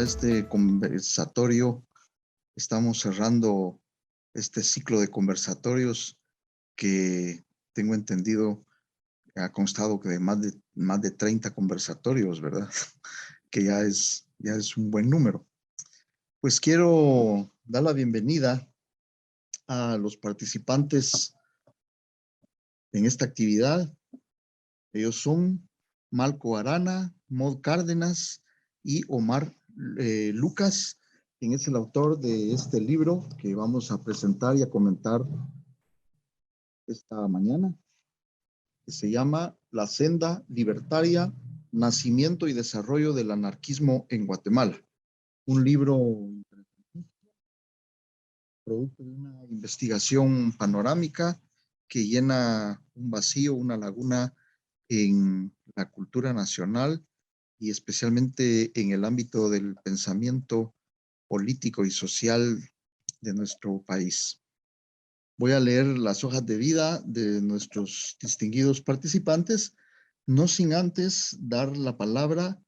este conversatorio. Estamos cerrando este ciclo de conversatorios que tengo entendido ha constado de más de 30 conversatorios, ¿verdad? Que ya es un buen número. Pues quiero dar la bienvenida a los participantes en esta actividad. Ellos son Malco Arana, Maud Cárdenas y Omar Lucas, quien es el autor de este libro que vamos a presentar y a comentar esta mañana, que se llama La Senda Libertaria, Nacimiento y Desarrollo del Anarquismo en Guatemala. Un libro producto de una investigación panorámica que llena un vacío, una laguna en la cultura nacional y especialmente en el ámbito del pensamiento político y social de nuestro país. Voy a leer las hojas de vida de nuestros distinguidos participantes, no sin antes dar la palabra,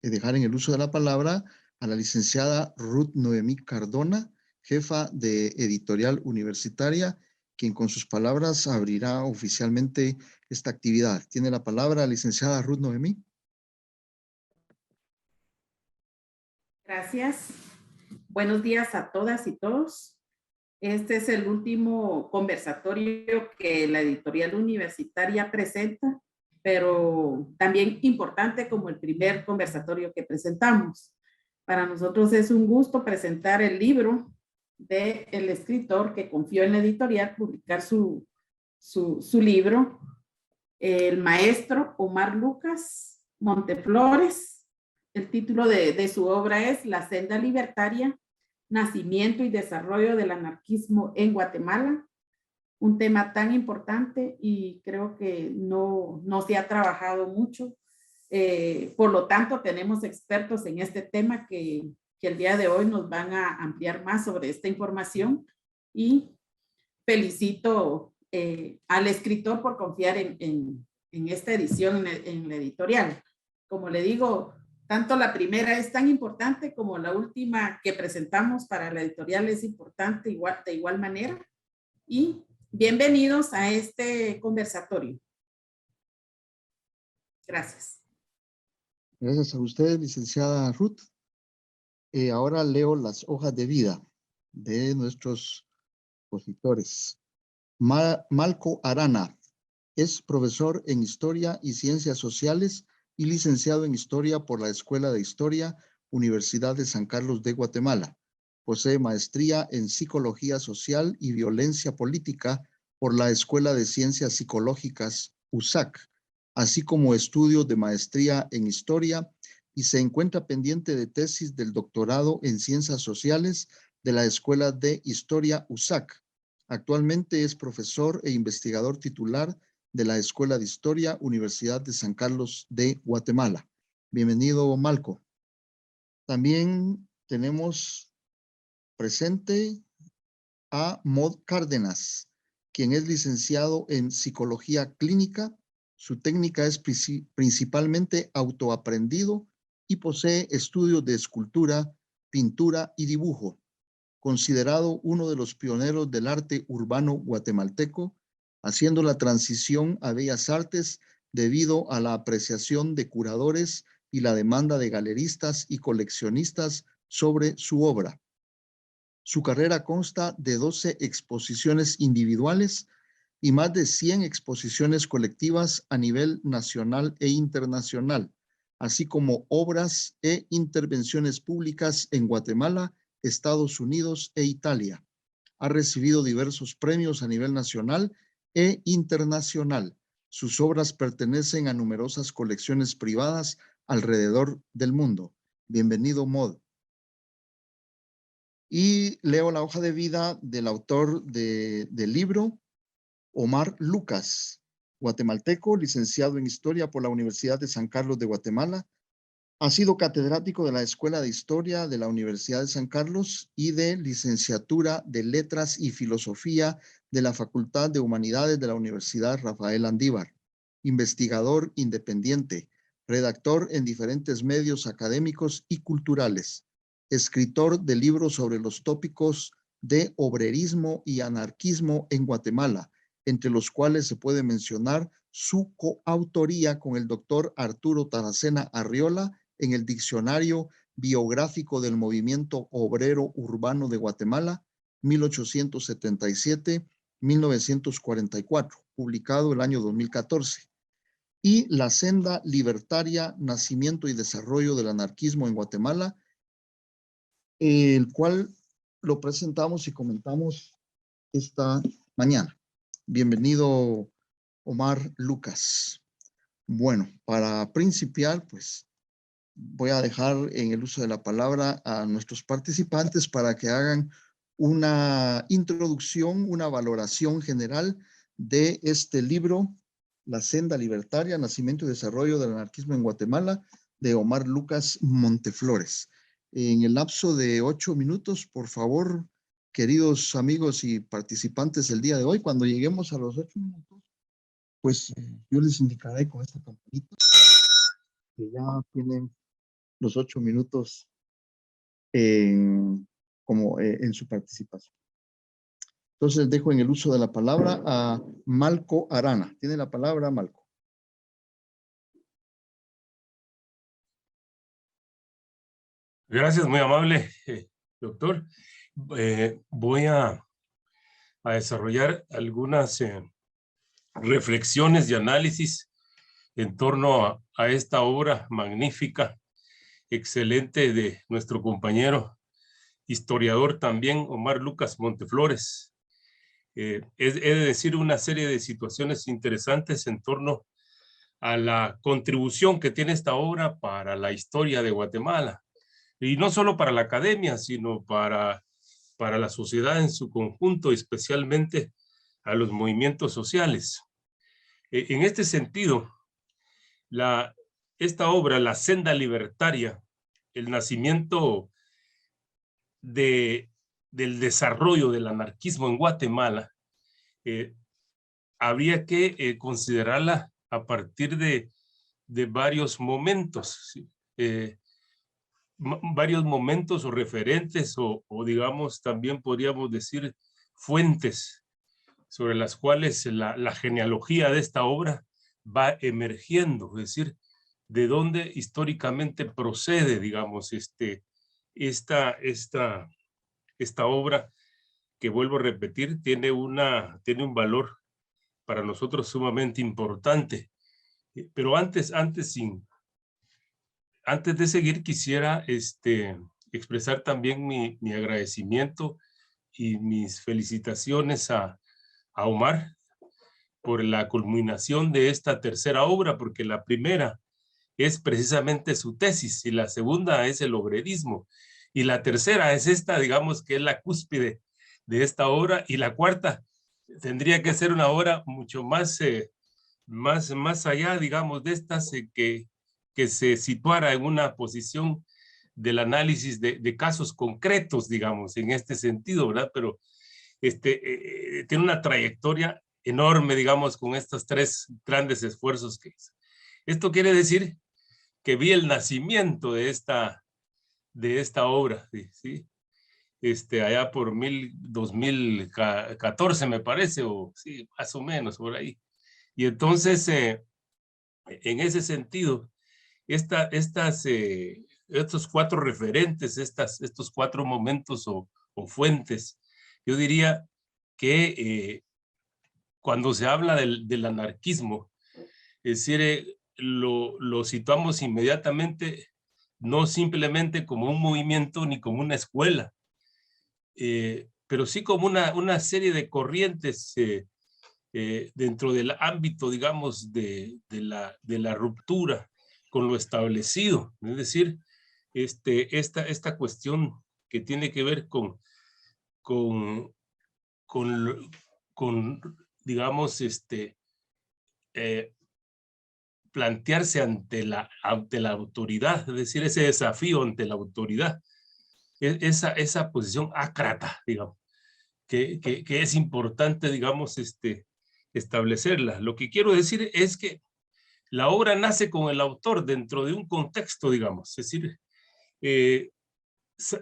dejar en el uso de la palabra a la licenciada Ruth Noemí Cardona, jefa de Editorial Universitaria, quien con sus palabras abrirá oficialmente esta actividad. Tiene la palabra la licenciada Ruth Noemí. Gracias. Buenos días a todas y todos. Este es el último conversatorio que la editorial universitaria presenta, pero también importante como el primer conversatorio que presentamos. Para nosotros es un gusto presentar el libro del escritor que confió en la editorial publicar su libro, el maestro Omar Lucas Monteflores. El título de su obra es La Senda Libertaria, Nacimiento y Desarrollo del Anarquismo en Guatemala. Un tema tan importante y creo que no se ha trabajado mucho. Por lo tanto, tenemos expertos en este tema que el día de hoy nos van a ampliar más sobre esta información y felicito al escritor por confiar en esta edición, en la editorial. Como le digo, tanto la primera es tan importante como la última que presentamos para la editorial es importante de igual manera. Y bienvenidos a este conversatorio. Gracias. Gracias a usted, licenciada Ruth. Ahora leo las hojas de vida de nuestros expositores. Malco Arana es profesor en Historia y Ciencias Sociales y licenciado en Historia por la Escuela de Historia, Universidad de San Carlos de Guatemala. Posee maestría en Psicología Social y Violencia Política por la Escuela de Ciencias Psicológicas USAC, así como estudios de maestría en Historia, y se encuentra pendiente de tesis del doctorado en Ciencias Sociales de la Escuela de Historia USAC. Actualmente es profesor e investigador titular de la Escuela de Historia, Universidad de San Carlos de Guatemala. Bienvenido, Malco. También tenemos presente a Maud Cárdenas, quien es licenciado en Psicología Clínica. Su técnica es principalmente autoaprendido y posee estudios de escultura, pintura y dibujo. Considerado uno de los pioneros del arte urbano guatemalteco, haciendo la transición a Bellas Artes debido a la apreciación de curadores y la demanda de galeristas y coleccionistas sobre su obra. Su carrera consta de 12 exposiciones individuales y más de 100 exposiciones colectivas a nivel nacional e internacional, así como obras e intervenciones públicas en Guatemala, Estados Unidos e Italia. Ha recibido diversos premios a nivel nacional e internacional. Sus obras pertenecen a numerosas colecciones privadas alrededor del mundo. Bienvenido, Maud. Y leo la hoja de vida del autor del libro, Omar Lucas, guatemalteco, licenciado en Historia por la Universidad de San Carlos de Guatemala. Ha sido catedrático de la Escuela de Historia de la Universidad de San Carlos y de Licenciatura de Letras y Filosofía de la Facultad de Humanidades de la Universidad Rafael Andívar. Investigador independiente, redactor en diferentes medios académicos y culturales, escritor de libros sobre los tópicos de obrerismo y anarquismo en Guatemala, entre los cuales se puede mencionar su coautoría con el doctor Arturo Taracena Arriola en el Diccionario Biográfico del Movimiento Obrero Urbano de Guatemala, 1877-1944, publicado el año 2014, y La Senda Libertaria, Nacimiento y Desarrollo del Anarquismo en Guatemala, el cual lo presentamos y comentamos esta mañana. Bienvenido, Omar Lucas. Bueno, para principiar, pues voy a dejar en el uso de la palabra a nuestros participantes para que hagan una introducción, una valoración general de este libro, La Senda Libertaria, Nacimiento y Desarrollo del Anarquismo en Guatemala, de Omar Lucas Monteflores. En el lapso de 8 minutos, por favor, queridos amigos y participantes del día de hoy, cuando lleguemos a los 8 minutos, pues yo les indicaré con esta campanita que ya tienen los 8 minutos en su participación. Entonces dejo en el uso de la palabra a Malco Arana. Tiene la palabra, Malco. Gracias, muy amable, doctor. Voy a desarrollar algunas reflexiones y análisis en torno a esta obra magnífica, excelente de nuestro compañero historiador también, Omar Lucas Monteflores. He de decir una serie de situaciones interesantes en torno a la contribución que tiene esta obra para la historia de Guatemala. Y no solo para la academia, sino para la sociedad en su conjunto, especialmente a los movimientos sociales. En este sentido, esta obra, La Senda Libertaria, el nacimiento del desarrollo del anarquismo en Guatemala, habría que considerarla a partir de varios momentos, varios momentos o referentes o digamos también podríamos decir fuentes sobre las cuales la genealogía de esta obra va emergiendo, es decir, de dónde históricamente procede, digamos, esta obra, que vuelvo a repetir, tiene un valor para nosotros sumamente importante. Pero antes de seguir, quisiera expresar también mi agradecimiento y mis felicitaciones a Omar por la culminación de esta tercera obra, porque la primera es precisamente su tesis y la segunda es el obrerismo y la tercera es esta, digamos, que es la cúspide de esta obra, y la cuarta tendría que ser una obra mucho más allá, digamos, de estas que se situara en una posición del análisis de casos concretos, digamos, en este sentido, ¿verdad? Pero tiene una trayectoria enorme, digamos, con estos 3 grandes esfuerzos que hizo. Esto quiere decir que vi el nacimiento de esta obra, ¿sí? Allá por 2014, me parece, o sí, más o menos, por ahí. Y entonces, en ese sentido, estos 4 referentes, estos 4 momentos o fuentes, yo diría que cuando se habla del anarquismo, es decir, lo situamos inmediatamente, no simplemente como un movimiento ni como una escuela, pero sí como una serie de corrientes dentro del ámbito, digamos, de la ruptura con lo establecido. Es decir, esta cuestión que tiene que ver con digamos, plantearse ante la autoridad, es decir, ese desafío ante la autoridad, esa posición ácrata, digamos, que es importante, digamos, establecerla. Lo que quiero decir es que la obra nace con el autor dentro de un contexto, digamos, es decir,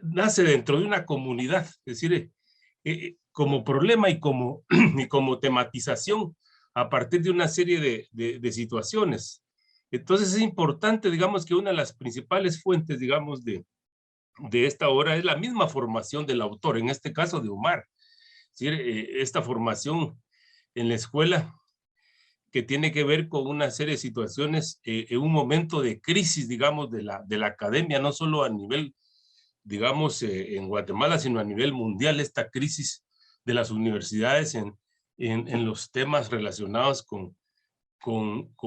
nace dentro de una comunidad, es decir, como problema y como, y como tematización a partir de una serie de situaciones. Entonces es importante, digamos, que una de las principales fuentes, digamos, de esta obra es la misma formación del autor, en este caso de Omar. Es decir, esta formación en la escuela que tiene que ver con una serie de situaciones en un momento de crisis, digamos, de la academia, no solo a nivel, digamos, en Guatemala, sino a nivel mundial, esta crisis de las universidades en los temas relacionados con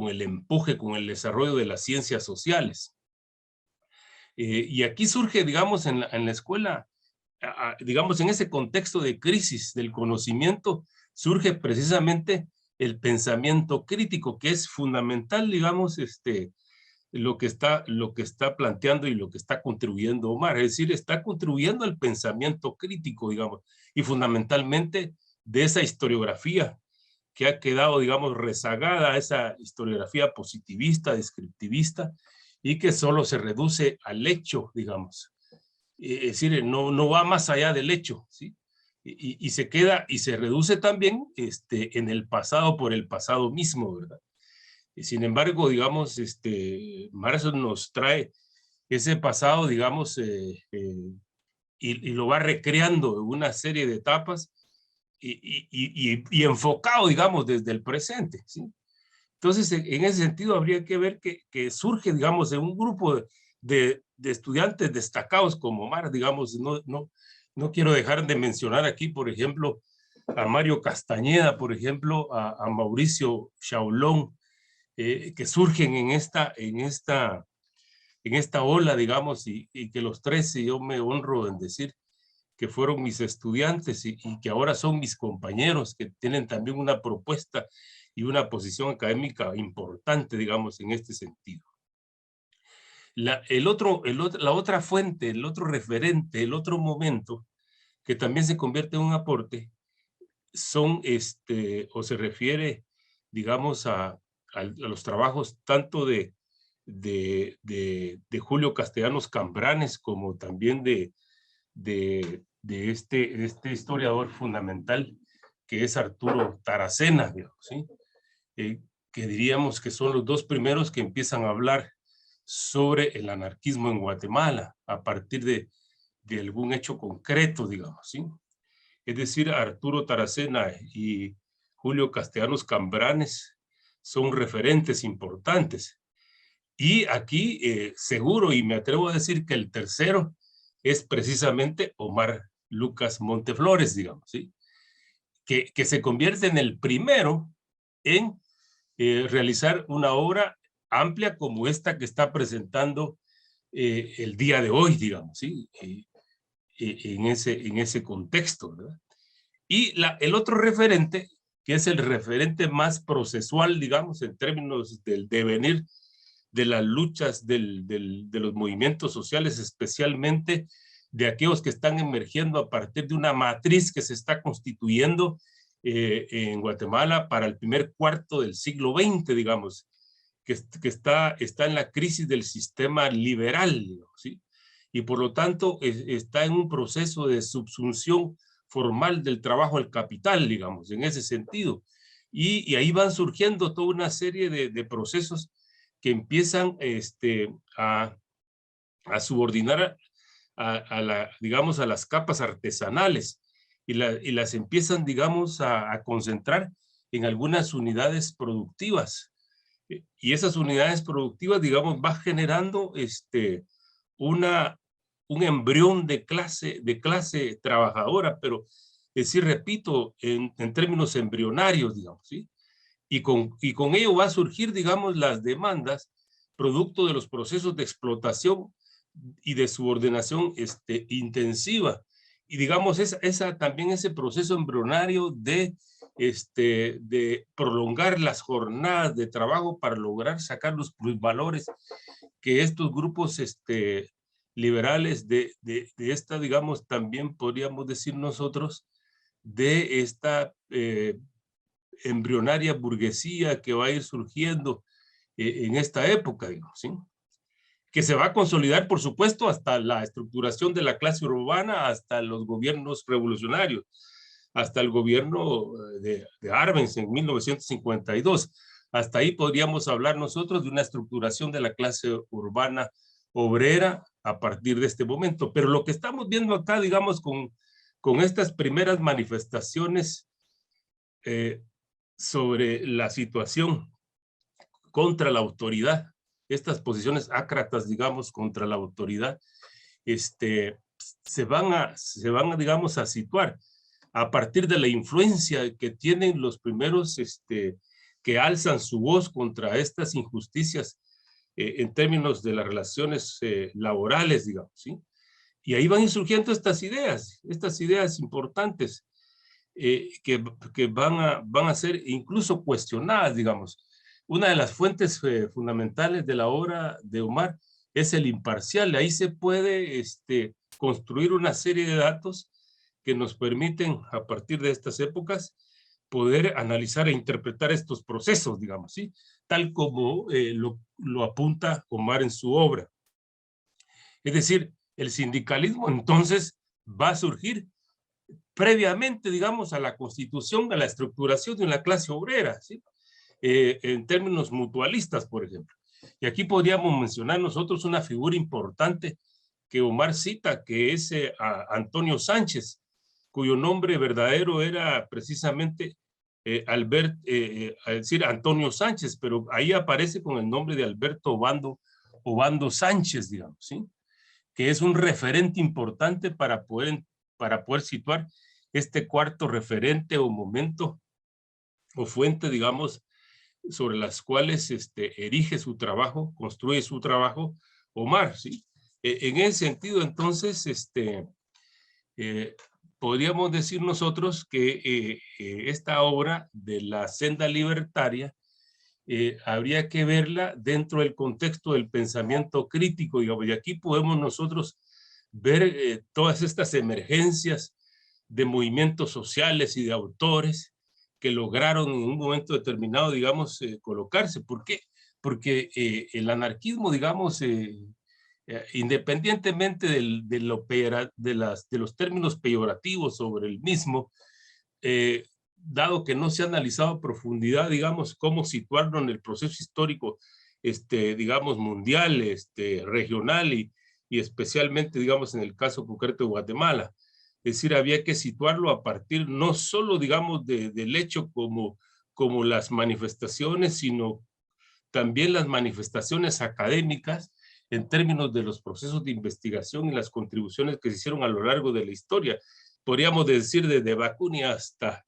el empuje, con el desarrollo de las ciencias sociales. Y aquí surge, digamos, en la escuela, digamos, en ese contexto de crisis del conocimiento, surge precisamente el pensamiento crítico, que es fundamental, digamos, lo que está planteando y lo que está contribuyendo Omar. Es decir, está contribuyendo al pensamiento crítico, digamos, y fundamentalmente de esa historiografía que ha quedado, digamos, rezagada, esa historiografía positivista, descriptivista, y que solo se reduce al hecho, digamos. Es decir, no va más allá del hecho, ¿sí? Y se queda, y se reduce también en el pasado por el pasado mismo, ¿verdad? Y sin embargo, digamos, Marx nos trae ese pasado, digamos, y lo va recreando en una serie de etapas y enfocado, digamos, desde el presente, ¿sí? Entonces, en ese sentido, habría que ver que surge, digamos, de un grupo de estudiantes destacados como Omar, digamos, no quiero dejar de mencionar aquí, por ejemplo, a Mario Castañeda, por ejemplo, a Mauricio Shaulón, que surgen en esta ola, digamos, y que los tres, y yo me honro en decir que fueron mis estudiantes y que ahora son mis compañeros, que tienen también una propuesta y una posición académica importante, digamos, en este sentido. La otra fuente, el otro referente, el otro momento, que también se convierte en un aporte, son, o se refiere, digamos, a los trabajos tanto de Julio Castellanos Cambranes como también de este historiador fundamental que es Arturo Taracena, digamos, ¿sí? Que diríamos que son los dos primeros que empiezan a hablar sobre el anarquismo en Guatemala a partir de algún hecho concreto, digamos, ¿sí? Es decir, Arturo Taracena y Julio Castellanos Cambranes son referentes importantes. Y aquí seguro, y me atrevo a decir que el tercero es precisamente Omar Lucas Monteflores, digamos, ¿sí? Que se convierte en el primero en realizar una obra amplia como esta que está presentando el día de hoy, digamos, ¿sí? En ese contexto, ¿verdad? Y el otro referente, que es el referente más procesual, digamos, en términos del devenir de las luchas de los movimientos sociales, especialmente de aquellos que están emergiendo a partir de una matriz que se está constituyendo en Guatemala para el primer cuarto del siglo XX, digamos, que está en la crisis del sistema liberal, digamos, ¿sí? Y por lo tanto está en un proceso de subsunción formal del trabajo al capital, digamos, en ese sentido. Y ahí van surgiendo toda una serie de procesos que empiezan a subordinar digamos, a las capas artesanales y las empiezan, digamos, a concentrar en algunas unidades productivas. Y esas unidades productivas, digamos, va generando un embrión de clase trabajadora, pero sí, repito, en términos embrionarios, digamos, ¿sí? Y con ello va a surgir, digamos, las demandas producto de los procesos de explotación y de subordinación intensiva. Y digamos, también ese proceso embrionario de prolongar las jornadas de trabajo para lograr sacar los plusvalores que estos grupos liberales de esta, digamos, también podríamos decir nosotros, de esta embrionaria burguesía que va a ir surgiendo en esta época, digamos, ¿sí? Que se va a consolidar, por supuesto, hasta la estructuración de la clase urbana, hasta los gobiernos revolucionarios, hasta el gobierno de Arbenz en 1952. Hasta ahí podríamos hablar nosotros de una estructuración de la clase urbana obrera a partir de este momento. Pero lo que estamos viendo acá, digamos, con estas primeras manifestaciones sobre la situación contra la autoridad, estas posiciones ácratas, digamos, contra la autoridad, se van, digamos, a situar a partir de la influencia que tienen los primeros que alzan su voz contra estas injusticias en términos de las relaciones laborales, digamos, ¿sí? Y ahí van surgiendo estas ideas importantes que van a ser incluso cuestionadas, digamos. Una de las fuentes fundamentales de la obra de Omar es el imparcial. Ahí se puede construir una serie de datos que nos permiten, a partir de estas épocas, poder analizar e interpretar estos procesos, digamos, ¿sí? Tal como lo apunta Omar en su obra. Es decir, el sindicalismo entonces va a surgir previamente, digamos, a la constitución, a la estructuración de una clase obrera, ¿sí? En términos mutualistas, por ejemplo. Y aquí podríamos mencionar nosotros una figura importante que Omar cita, que es Antonio Sánchez, cuyo nombre verdadero era precisamente es decir, Antonio Sánchez, pero ahí aparece con el nombre de Alberto Obando Sánchez, digamos, ¿sí? Que es un referente importante para poder situar este cuarto referente o momento o fuente, digamos, sobre las cuales erige su trabajo, construye su trabajo Omar, ¿sí? En ese sentido, entonces, podríamos decir nosotros que esta obra de la senda libertaria habría que verla dentro del contexto del pensamiento crítico, digamos, y aquí podemos nosotros ver todas estas emergencias de movimientos sociales y de autores que lograron en un momento determinado, digamos, colocarse. ¿Por qué? Porque el anarquismo, digamos, independientemente de los términos peyorativos sobre el mismo, dado que no se ha analizado a profundidad, digamos, cómo situarlo en el proceso histórico, digamos, mundial, regional y especialmente, digamos, en el caso concreto de Guatemala. Es decir, había que situarlo a partir no solo, digamos, del hecho como las manifestaciones, sino también las manifestaciones académicas en términos de los procesos de investigación y las contribuciones que se hicieron a lo largo de la historia. Podríamos decir desde Bakunin hasta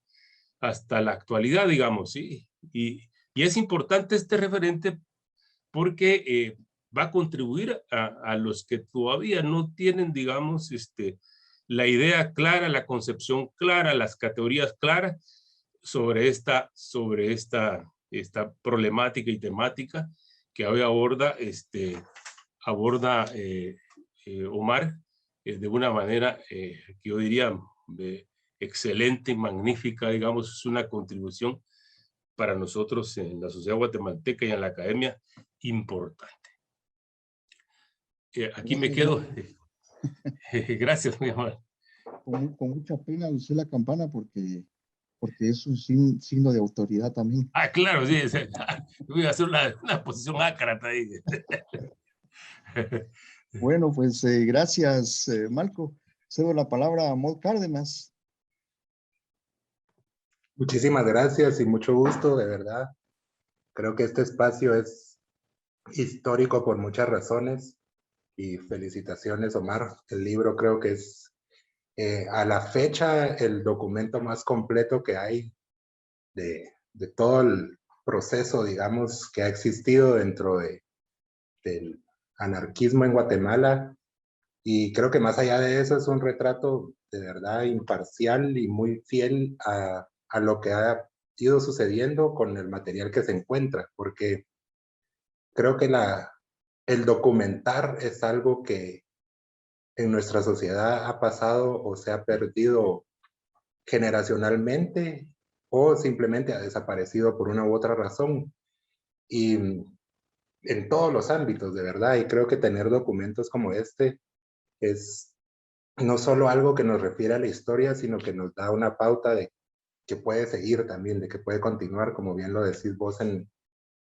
la actualidad, digamos, ¿sí? Y es importante este referente porque va a contribuir a los que todavía no tienen, digamos, la idea clara, la concepción clara, las categorías claras sobre esta problemática y temática que hoy aborda Omar de una manera que yo diría excelente y magnífica, digamos, es una contribución para nosotros en la sociedad guatemalteca y en la academia importante. Aquí me quedo. Gracias, mi amor. Con mucha pena usé la campana porque es un signo de autoridad también. Ah, claro, sí. Voy a hacer una posición ácrata ahí. Bueno, pues gracias, Malco. Cedo la palabra a Maud Cárdenas. Muchísimas gracias y mucho gusto, de verdad. Creo que este espacio es histórico por muchas razones y felicitaciones, Omar. El libro creo que es a la fecha el documento más completo que hay de todo el proceso, digamos, que ha existido dentro del anarquismo en Guatemala. Y creo que más allá de eso es un retrato de verdad imparcial y muy fiel a lo que ha ido sucediendo con el material que se encuentra, porque creo que el documentar es algo que en nuestra sociedad ha pasado o se ha perdido generacionalmente o simplemente ha desaparecido por una u otra razón. Y en todos los ámbitos, de verdad, y creo que tener documentos como este es no solo algo que nos refiere a la historia, sino que nos da una pauta de que puede seguir también, de que puede continuar, como bien lo decís vos en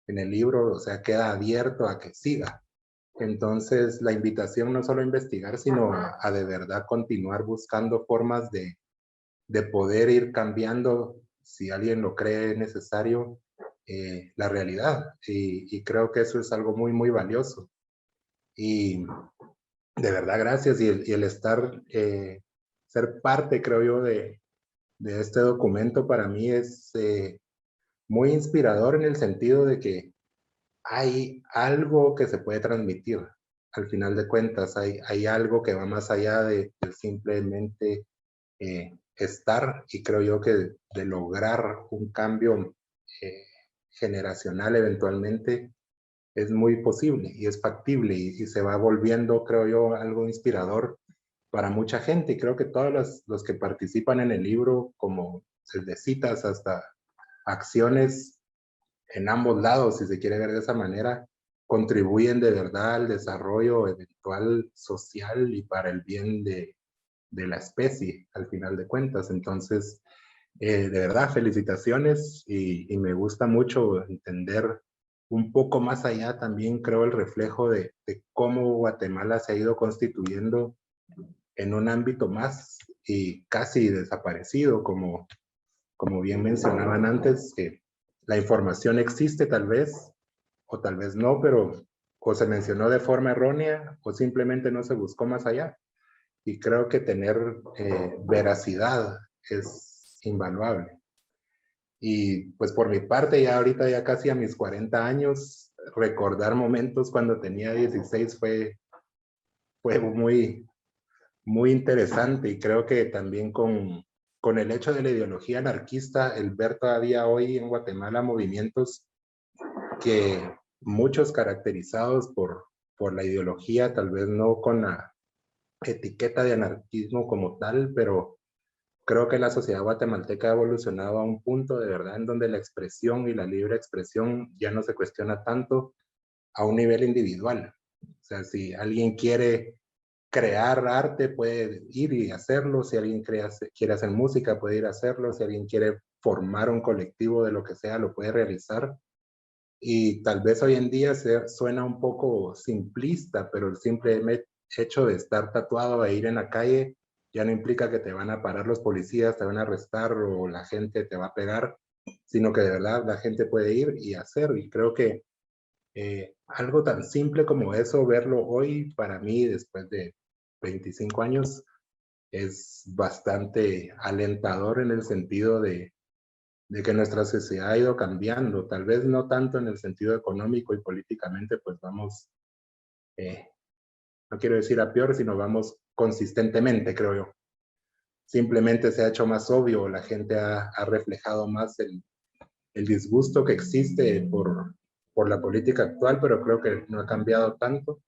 el libro, o sea, queda abierto a que siga. Entonces, la invitación no solo a investigar, sino a de verdad continuar buscando formas de poder ir cambiando, si alguien lo cree necesario, la realidad. Y creo que eso es algo muy, muy valioso. Y de verdad, gracias. Y el estar, ser parte, creo yo, de este documento para mí es muy inspirador en el sentido de que hay algo que se puede transmitir. Al final de cuentas, hay algo que va más allá de simplemente estar, y creo yo que de lograr un cambio generacional eventualmente es muy posible y es factible y se va volviendo, creo yo, algo inspirador para mucha gente. Y creo que todos los que participan en el libro, como desde citas hasta acciones en ambos lados, si se quiere ver de esa manera, contribuyen de verdad al desarrollo eventual social y para el bien de la especie, al final de cuentas. Entonces, de verdad, felicitaciones y me gusta mucho entender un poco más allá también, creo, el reflejo de cómo Guatemala se ha ido constituyendo en un ámbito más y casi desaparecido, como bien mencionaban antes, que la información existe tal vez, o tal vez no, pero o se mencionó de forma errónea o simplemente no se buscó más allá. Y creo que tener veracidad es invaluable. Y pues por mi parte, ya ahorita ya casi a mis 40 años, recordar momentos cuando tenía 16 fue muy, muy interesante, y creo que también con el hecho de la ideología anarquista, el ver todavía hoy en Guatemala movimientos que muchos caracterizados por la ideología, tal vez no con la etiqueta de anarquismo como tal, pero creo que la sociedad guatemalteca ha evolucionado a un punto de verdad en donde la expresión y la libre expresión ya no se cuestiona tanto a un nivel individual. O sea, si alguien quiere crear arte, puede ir y hacerlo. Si alguien quiere hacer música, puede ir a hacerlo. Si alguien quiere formar un colectivo de lo que sea, lo puede realizar. Y tal vez hoy en día suena un poco simplista, pero el simple hecho de estar tatuado e ir en la calle ya no implica que te van a parar los policías, te van a arrestar o la gente te va a pegar, sino que de verdad la gente puede ir y hacer. Y creo que algo tan simple como eso, verlo hoy, para mí, después de 25 años, es bastante alentador en el sentido de que nuestra sociedad ha ido cambiando, tal vez no tanto en el sentido económico y políticamente, pues vamos, no quiero decir a peor, sino vamos consistentemente, creo yo. Simplemente se ha hecho más obvio, la gente ha reflejado más el disgusto que existe por la política actual, pero creo que no ha cambiado tanto.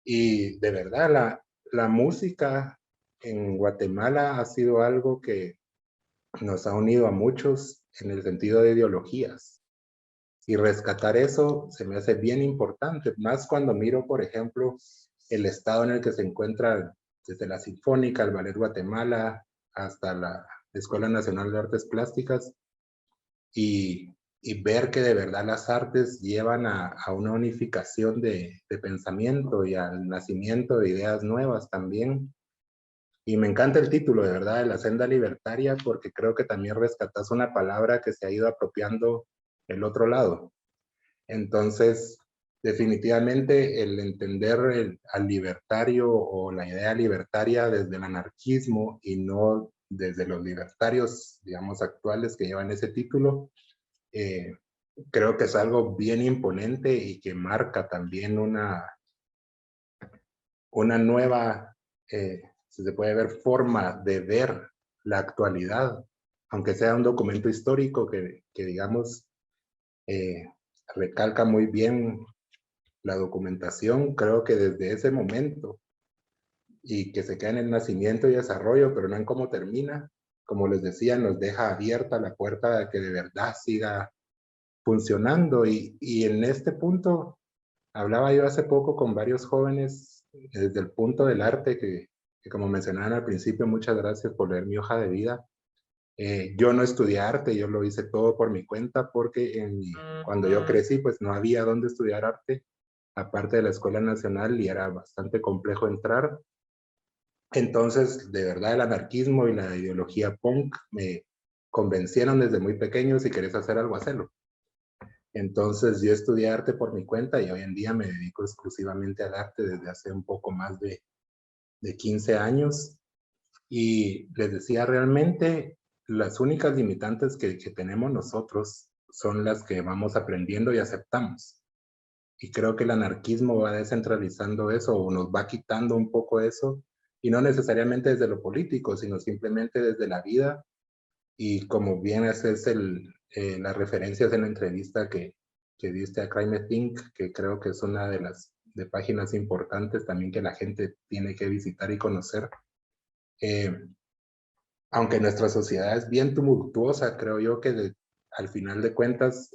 Y de verdad, la música en Guatemala ha sido algo que nos ha unido a muchos en el sentido de ideologías. Y rescatar eso se me hace bien importante, más cuando miro, por ejemplo, el estado en el que se encuentra desde la Sinfónica, el Ballet Guatemala, hasta la Escuela Nacional de Artes Plásticas, y ver que de verdad las artes llevan a una unificación de pensamiento y al nacimiento de ideas nuevas también. Y me encanta el título, de verdad, de La Senda Libertaria, porque creo que también rescatas una palabra que se ha ido apropiando el otro lado. Entonces, definitivamente el entender al libertario o la idea libertaria desde el anarquismo y no desde los libertarios, digamos, actuales que llevan ese título, creo que es algo bien imponente y que marca también una nueva, si se puede ver, forma de ver la actualidad, aunque sea un documento histórico que digamos, recalca muy bien la documentación. Creo que desde ese momento, y que se queda en el nacimiento y desarrollo, pero no en cómo termina, como les decía, nos deja abierta la puerta de que de verdad siga funcionando. Y en este punto, hablaba yo hace poco con varios jóvenes desde el punto del arte que como mencionaban al principio, muchas gracias por leer mi hoja de vida. Yo no estudié arte, yo lo hice todo por mi cuenta porque cuando yo crecí pues no había dónde estudiar arte, aparte de la Escuela Nacional, y era bastante complejo entrar. Entonces, de verdad, el anarquismo y la ideología punk me convencieron desde muy pequeño: si querés hacer algo, hacelo. Entonces, yo estudié arte por mi cuenta y hoy en día me dedico exclusivamente al arte desde hace un poco más de 15 años. Y les decía, realmente las únicas limitantes que tenemos nosotros son las que vamos aprendiendo y aceptamos. Y creo que el anarquismo va descentralizando eso, o nos va quitando un poco eso, y no necesariamente desde lo político, sino simplemente desde la vida. Y como bien haces las referencias en la entrevista que diste a Crime Think, que creo que es una de las páginas importantes también que la gente tiene que visitar y conocer. Aunque nuestra sociedad es bien tumultuosa, creo yo que al final de cuentas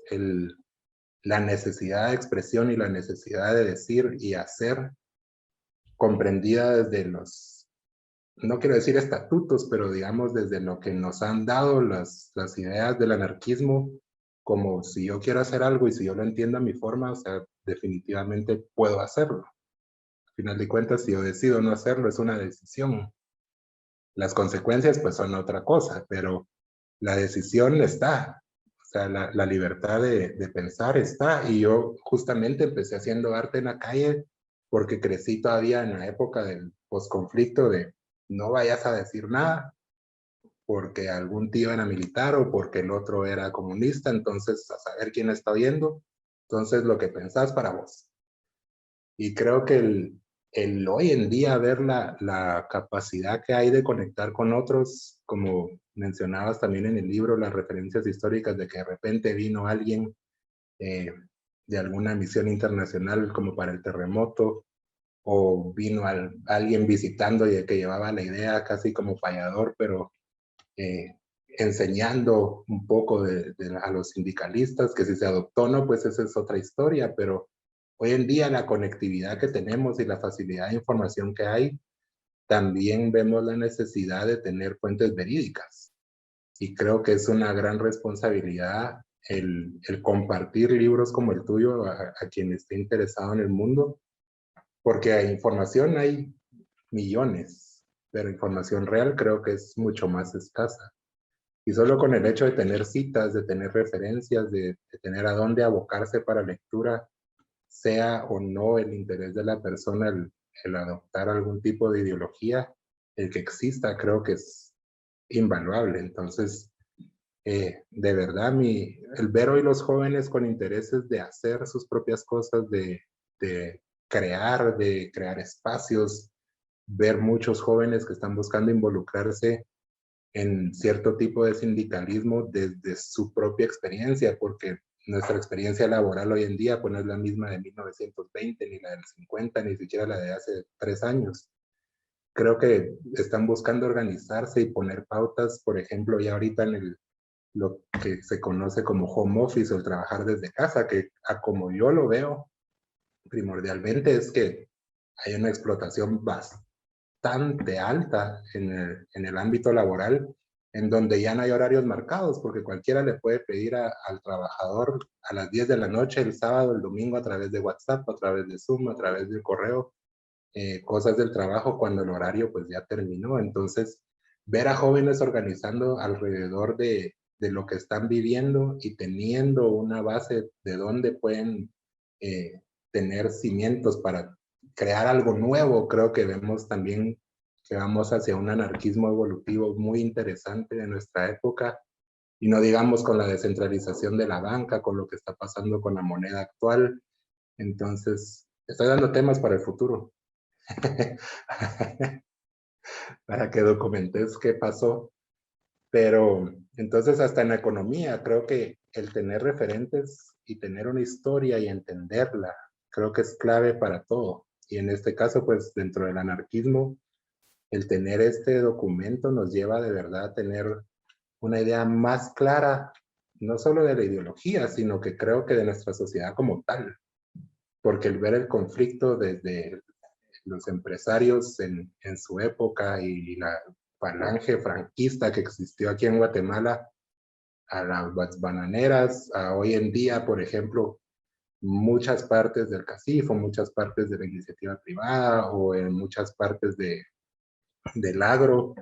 la necesidad de expresión y la necesidad de decir y hacer, comprendida desde los, no quiero decir estatutos, pero digamos desde lo que nos han dado las ideas del anarquismo, como si yo quiero hacer algo y si yo lo entiendo a mi forma, o sea, definitivamente puedo hacerlo. Al final de cuentas, si yo decido no hacerlo, es una decisión. Las consecuencias pues son otra cosa, pero la decisión está. O sea, la libertad de pensar está. Y yo justamente empecé haciendo arte en la calle porque crecí todavía en la época del posconflicto de no vayas a decir nada porque algún tío era militar o porque el otro era comunista, entonces a saber quién está oyendo, entonces lo que pensás para vos. Y creo que el hoy en día ver la capacidad que hay de conectar con otros, como mencionabas también en el libro, las referencias históricas de que de repente vino alguien de alguna misión internacional como para el terremoto, o vino alguien visitando y que llevaba la idea casi como payador, pero enseñando un poco a los sindicalistas, que si se adoptó no, pues esa es otra historia, pero hoy en día la conectividad que tenemos y la facilidad de información que hay, también vemos la necesidad de tener fuentes verídicas. Y creo que es una gran responsabilidad el compartir libros como el tuyo a quien esté interesado en el mundo, porque hay información, hay millones, pero información real creo que es mucho más escasa. Y solo con el hecho de tener citas, de tener referencias, de tener a dónde abocarse para lectura, sea o no el interés de la persona el adoptar algún tipo de ideología, el que exista creo que es invaluable. Entonces, de verdad, el ver hoy los jóvenes con intereses de hacer sus propias cosas, de crear espacios, ver muchos jóvenes que están buscando involucrarse en cierto tipo de sindicalismo desde su propia experiencia, porque nuestra experiencia laboral hoy en día pues no es la misma de 1920, ni la del 50, ni siquiera la de hace 3 años. Creo que están buscando organizarse y poner pautas, por ejemplo, ya ahorita en lo que se conoce como home office o el trabajar desde casa, que como yo lo veo, primordialmente es que hay una explotación bastante alta en el ámbito laboral, en donde ya no hay horarios marcados, porque cualquiera le puede pedir al trabajador a las 10 de la noche, el sábado, el domingo, a través de WhatsApp, a través de Zoom, a través del correo, cosas del trabajo cuando el horario pues ya terminó. Entonces, ver a jóvenes organizando alrededor de lo que están viviendo y teniendo una base de donde pueden tener cimientos para crear algo nuevo, creo que vemos también que vamos hacia un anarquismo evolutivo muy interesante de nuestra época, y no digamos con la descentralización de la banca, con lo que está pasando con la moneda actual. Entonces, estoy dando temas para el futuro. Para que documentes qué pasó. Pero entonces hasta en la economía creo que el tener referentes y tener una historia y entenderla, creo que es clave para todo. Y en este caso, pues dentro del anarquismo, el tener este documento nos lleva de verdad a tener una idea más clara, no solo de la ideología, sino que creo que de nuestra sociedad como tal. porque el ver el conflicto desde los empresarios en su época y la falange franquista que existió aquí en Guatemala, a las bananeras, a hoy en día, por ejemplo, muchas partes del CACIF o muchas partes de la iniciativa privada o en muchas partes del agro,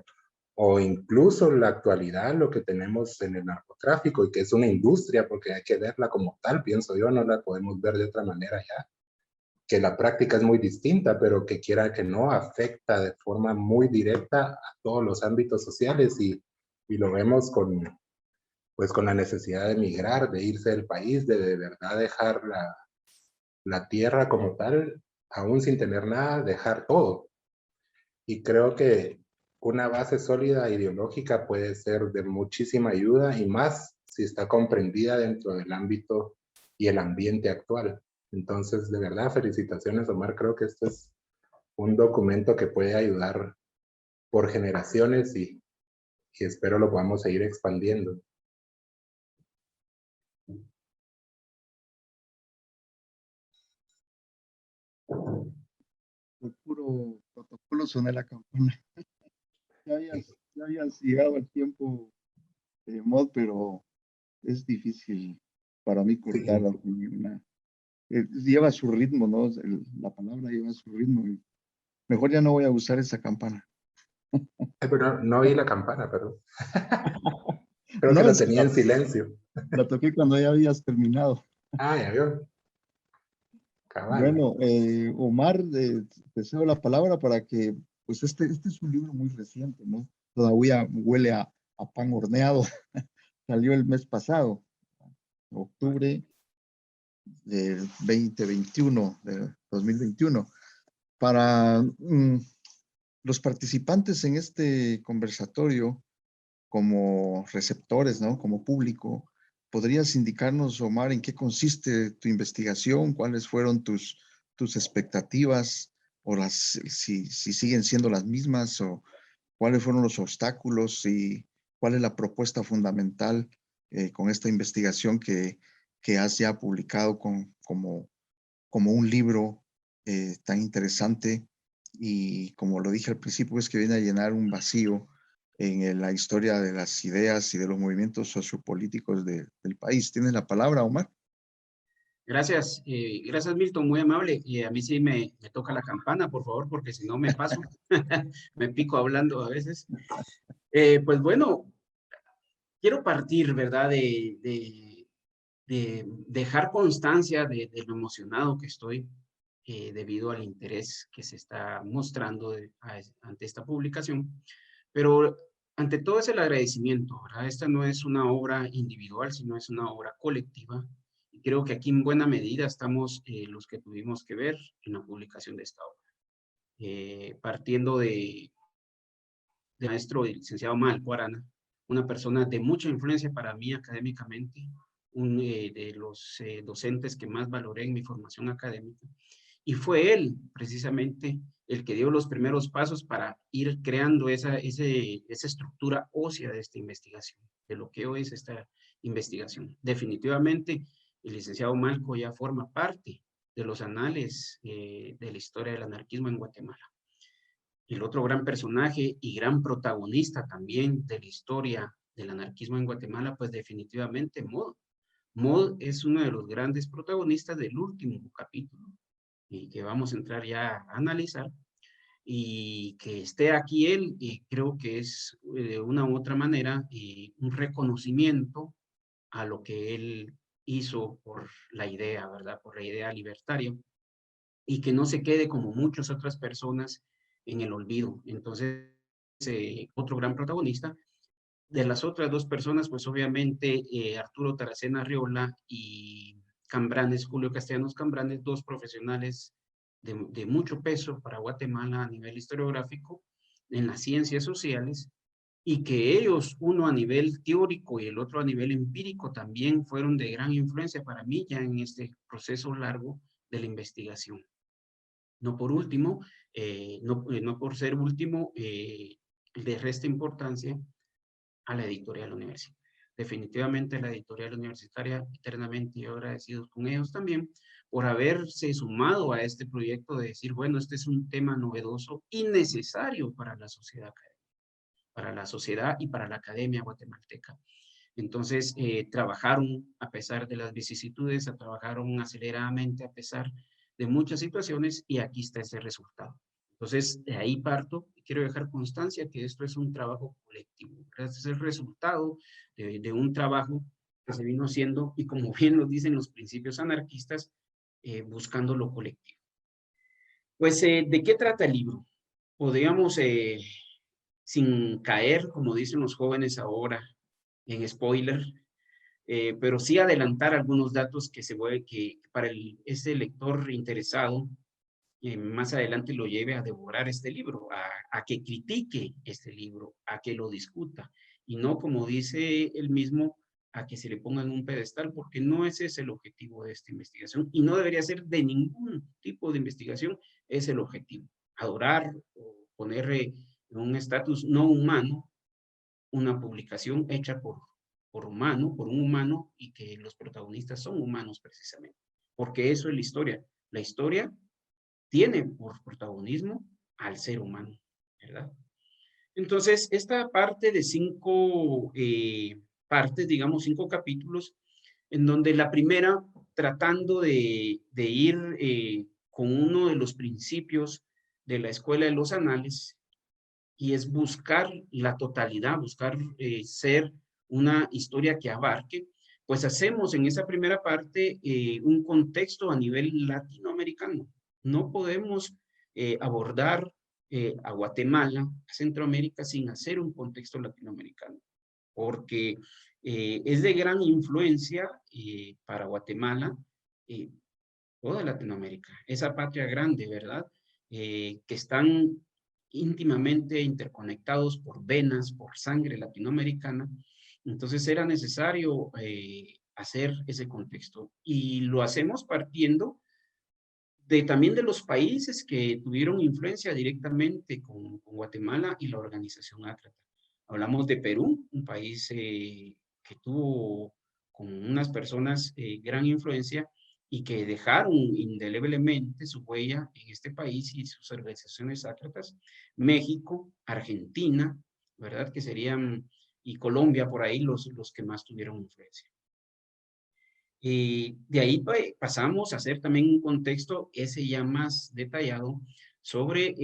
o incluso en la actualidad lo que tenemos en el narcotráfico, y que es una industria porque hay que verla como tal, pienso yo, no la podemos ver de otra manera ya, que la práctica es muy distinta, pero que quiera que no, afecta de forma muy directa a todos los ámbitos sociales, y lo vemos pues con la necesidad de emigrar, de irse del país, de verdad dejar la tierra como tal, aún sin tener nada, dejar todo. Y creo que una base sólida ideológica puede ser de muchísima ayuda, y más si está comprendida dentro del ámbito y el ambiente actual. Entonces, de verdad, felicitaciones, Omar. Creo que este es un documento que puede ayudar por generaciones, y espero lo podamos seguir expandiendo. Por puro protocolo soné la campana. Ya habías llegado al tiempo, Mod, pero es difícil para mí cortar Sí. así lleva su ritmo, ¿no? La palabra lleva su ritmo. Y mejor ya no voy a usar esa campana. Pero no oí la campana, perdón. Creo que No, la es que tenía en silencio. la toqué cuando ya habías terminado. Ah, ya vio. Cabal. Bueno, Omar, te cedo la palabra para que, pues este es un libro muy reciente, ¿no? Todavía huele a pan horneado. Salió el mes pasado, octubre del 2021, de 2021. Para los participantes en este conversatorio, como receptores, ¿no? Como público, ¿podrías indicarnos, Omar, en qué consiste tu investigación? ¿Cuáles fueron tus expectativas? ¿O si siguen siendo las mismas? ¿O cuáles fueron los obstáculos? ¿Y cuál es la propuesta fundamental con esta investigación que has ya publicado como un libro tan interesante? Y como lo dije al principio, es que viene a llenar un vacío en la historia de las ideas y de los movimientos sociopolíticos del país. ¿Tienes la palabra, Omar? Gracias, gracias Milton, muy amable. Y a mí sí me toca la campana, por favor, porque si no me paso, me pico hablando a veces. Pues bueno, quiero partir, ¿verdad? De dejar constancia de lo emocionado que estoy debido al interés que se está mostrando ante esta publicación. Pero ante todo es el agradecimiento, ¿verdad? Esta no es una obra individual, sino es una obra colectiva. Y creo que aquí en buena medida estamos los que tuvimos que ver en la publicación de esta obra. Partiendo de maestro y licenciado Malco Arana, una persona de mucha influencia para mí académicamente, de los docentes que más valoré en mi formación académica. Y fue él, precisamente, el que dio los primeros pasos para ir creando esa estructura ósea de esta investigación, de lo que hoy es esta investigación. Definitivamente, el licenciado Malco ya forma parte de los anales de la historia del anarquismo en Guatemala. El otro gran personaje y gran protagonista también de la historia del anarquismo en Guatemala, pues definitivamente Mod. Mod es uno de los grandes protagonistas del último capítulo y que vamos a entrar ya a analizar, y que esté aquí él, y creo que es de una u otra manera un reconocimiento a lo que él hizo por la idea, ¿verdad? Por la idea libertaria, y que no se quede como muchas otras personas en el olvido. Entonces, otro gran protagonista. De las otras dos personas, pues obviamente Arturo Taracena Arriola y Cambranes, Julio Castellanos Cambranes, dos profesionales de mucho peso para Guatemala a nivel historiográfico en las ciencias sociales, y que ellos, uno a nivel teórico y el otro a nivel empírico, también fueron de gran influencia para mí ya en este proceso largo de la investigación. No por último, no por ser último, le resta importancia a la editorial universitaria. Definitivamente la editorial universitaria, eternamente agradecidos con ellos también, por haberse sumado a este proyecto de decir, bueno, este es un tema novedoso y necesario para la sociedad académica, para la sociedad y para la academia guatemalteca. Entonces, trabajaron a pesar de las vicisitudes, trabajaron aceleradamente a pesar de muchas situaciones y aquí está ese resultado. Entonces, de ahí parto y quiero dejar constancia que esto es un trabajo colectivo. Este es el resultado de un trabajo que se vino haciendo y como bien lo dicen los principios anarquistas, buscando lo colectivo. Pues, ¿de qué trata el libro? Podríamos, sin caer, como dicen los jóvenes ahora, en spoiler, pero sí adelantar algunos datos que se puede que para ese lector interesado más adelante lo lleve a devorar este libro, a que critique este libro, a que lo discuta, y no, como dice él mismo, a que se le ponga en un pedestal, porque no ese es el objetivo de esta investigación, y no debería ser de ningún tipo de investigación, es el objetivo. Adorar o poner en un estatus no humano una publicación hecha por un humano, y que los protagonistas son humanos precisamente, porque eso es la historia. La historia tiene por protagonismo al ser humano, ¿verdad? Entonces, esta parte de 5 partes, digamos 5 capítulos, en donde la primera, tratando de ir con uno de los principios de la Escuela de los Anales, y es buscar la totalidad, buscar ser una historia que abarque, pues hacemos en esa primera parte un contexto a nivel latinoamericano. No podemos abordar a Guatemala, a Centroamérica, sin hacer un contexto latinoamericano, porque es de gran influencia para Guatemala toda Latinoamérica, esa patria grande, ¿verdad? Que están íntimamente interconectados por venas, por sangre latinoamericana. Entonces era necesario hacer ese contexto. Y lo hacemos partiendo también de los países que tuvieron influencia directamente con Guatemala y la organización Ácrata. Hablamos de Perú, un país que tuvo con unas personas gran influencia y que dejaron indeleblemente su huella en este país y sus organizaciones ácratas. México, Argentina, ¿verdad? Que serían, y Colombia por ahí los que más tuvieron influencia. De ahí pasamos a hacer también un contexto ese ya más detallado sobre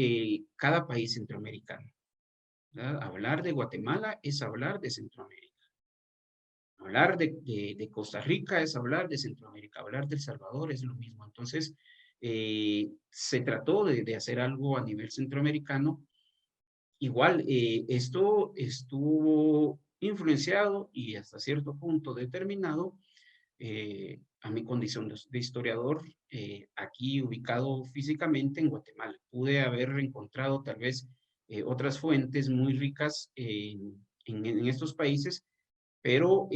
cada país centroamericano, ¿verdad? Hablar de Guatemala es hablar de Centroamérica. Hablar de Costa Rica es hablar de Centroamérica. Hablar de El Salvador es lo mismo. Entonces, se trató de hacer algo a nivel centroamericano. Igual, esto estuvo influenciado y hasta cierto punto determinado a mi condición de historiador, aquí ubicado físicamente en Guatemala. Pude haber encontrado tal vez otras fuentes muy ricas en estos países, pero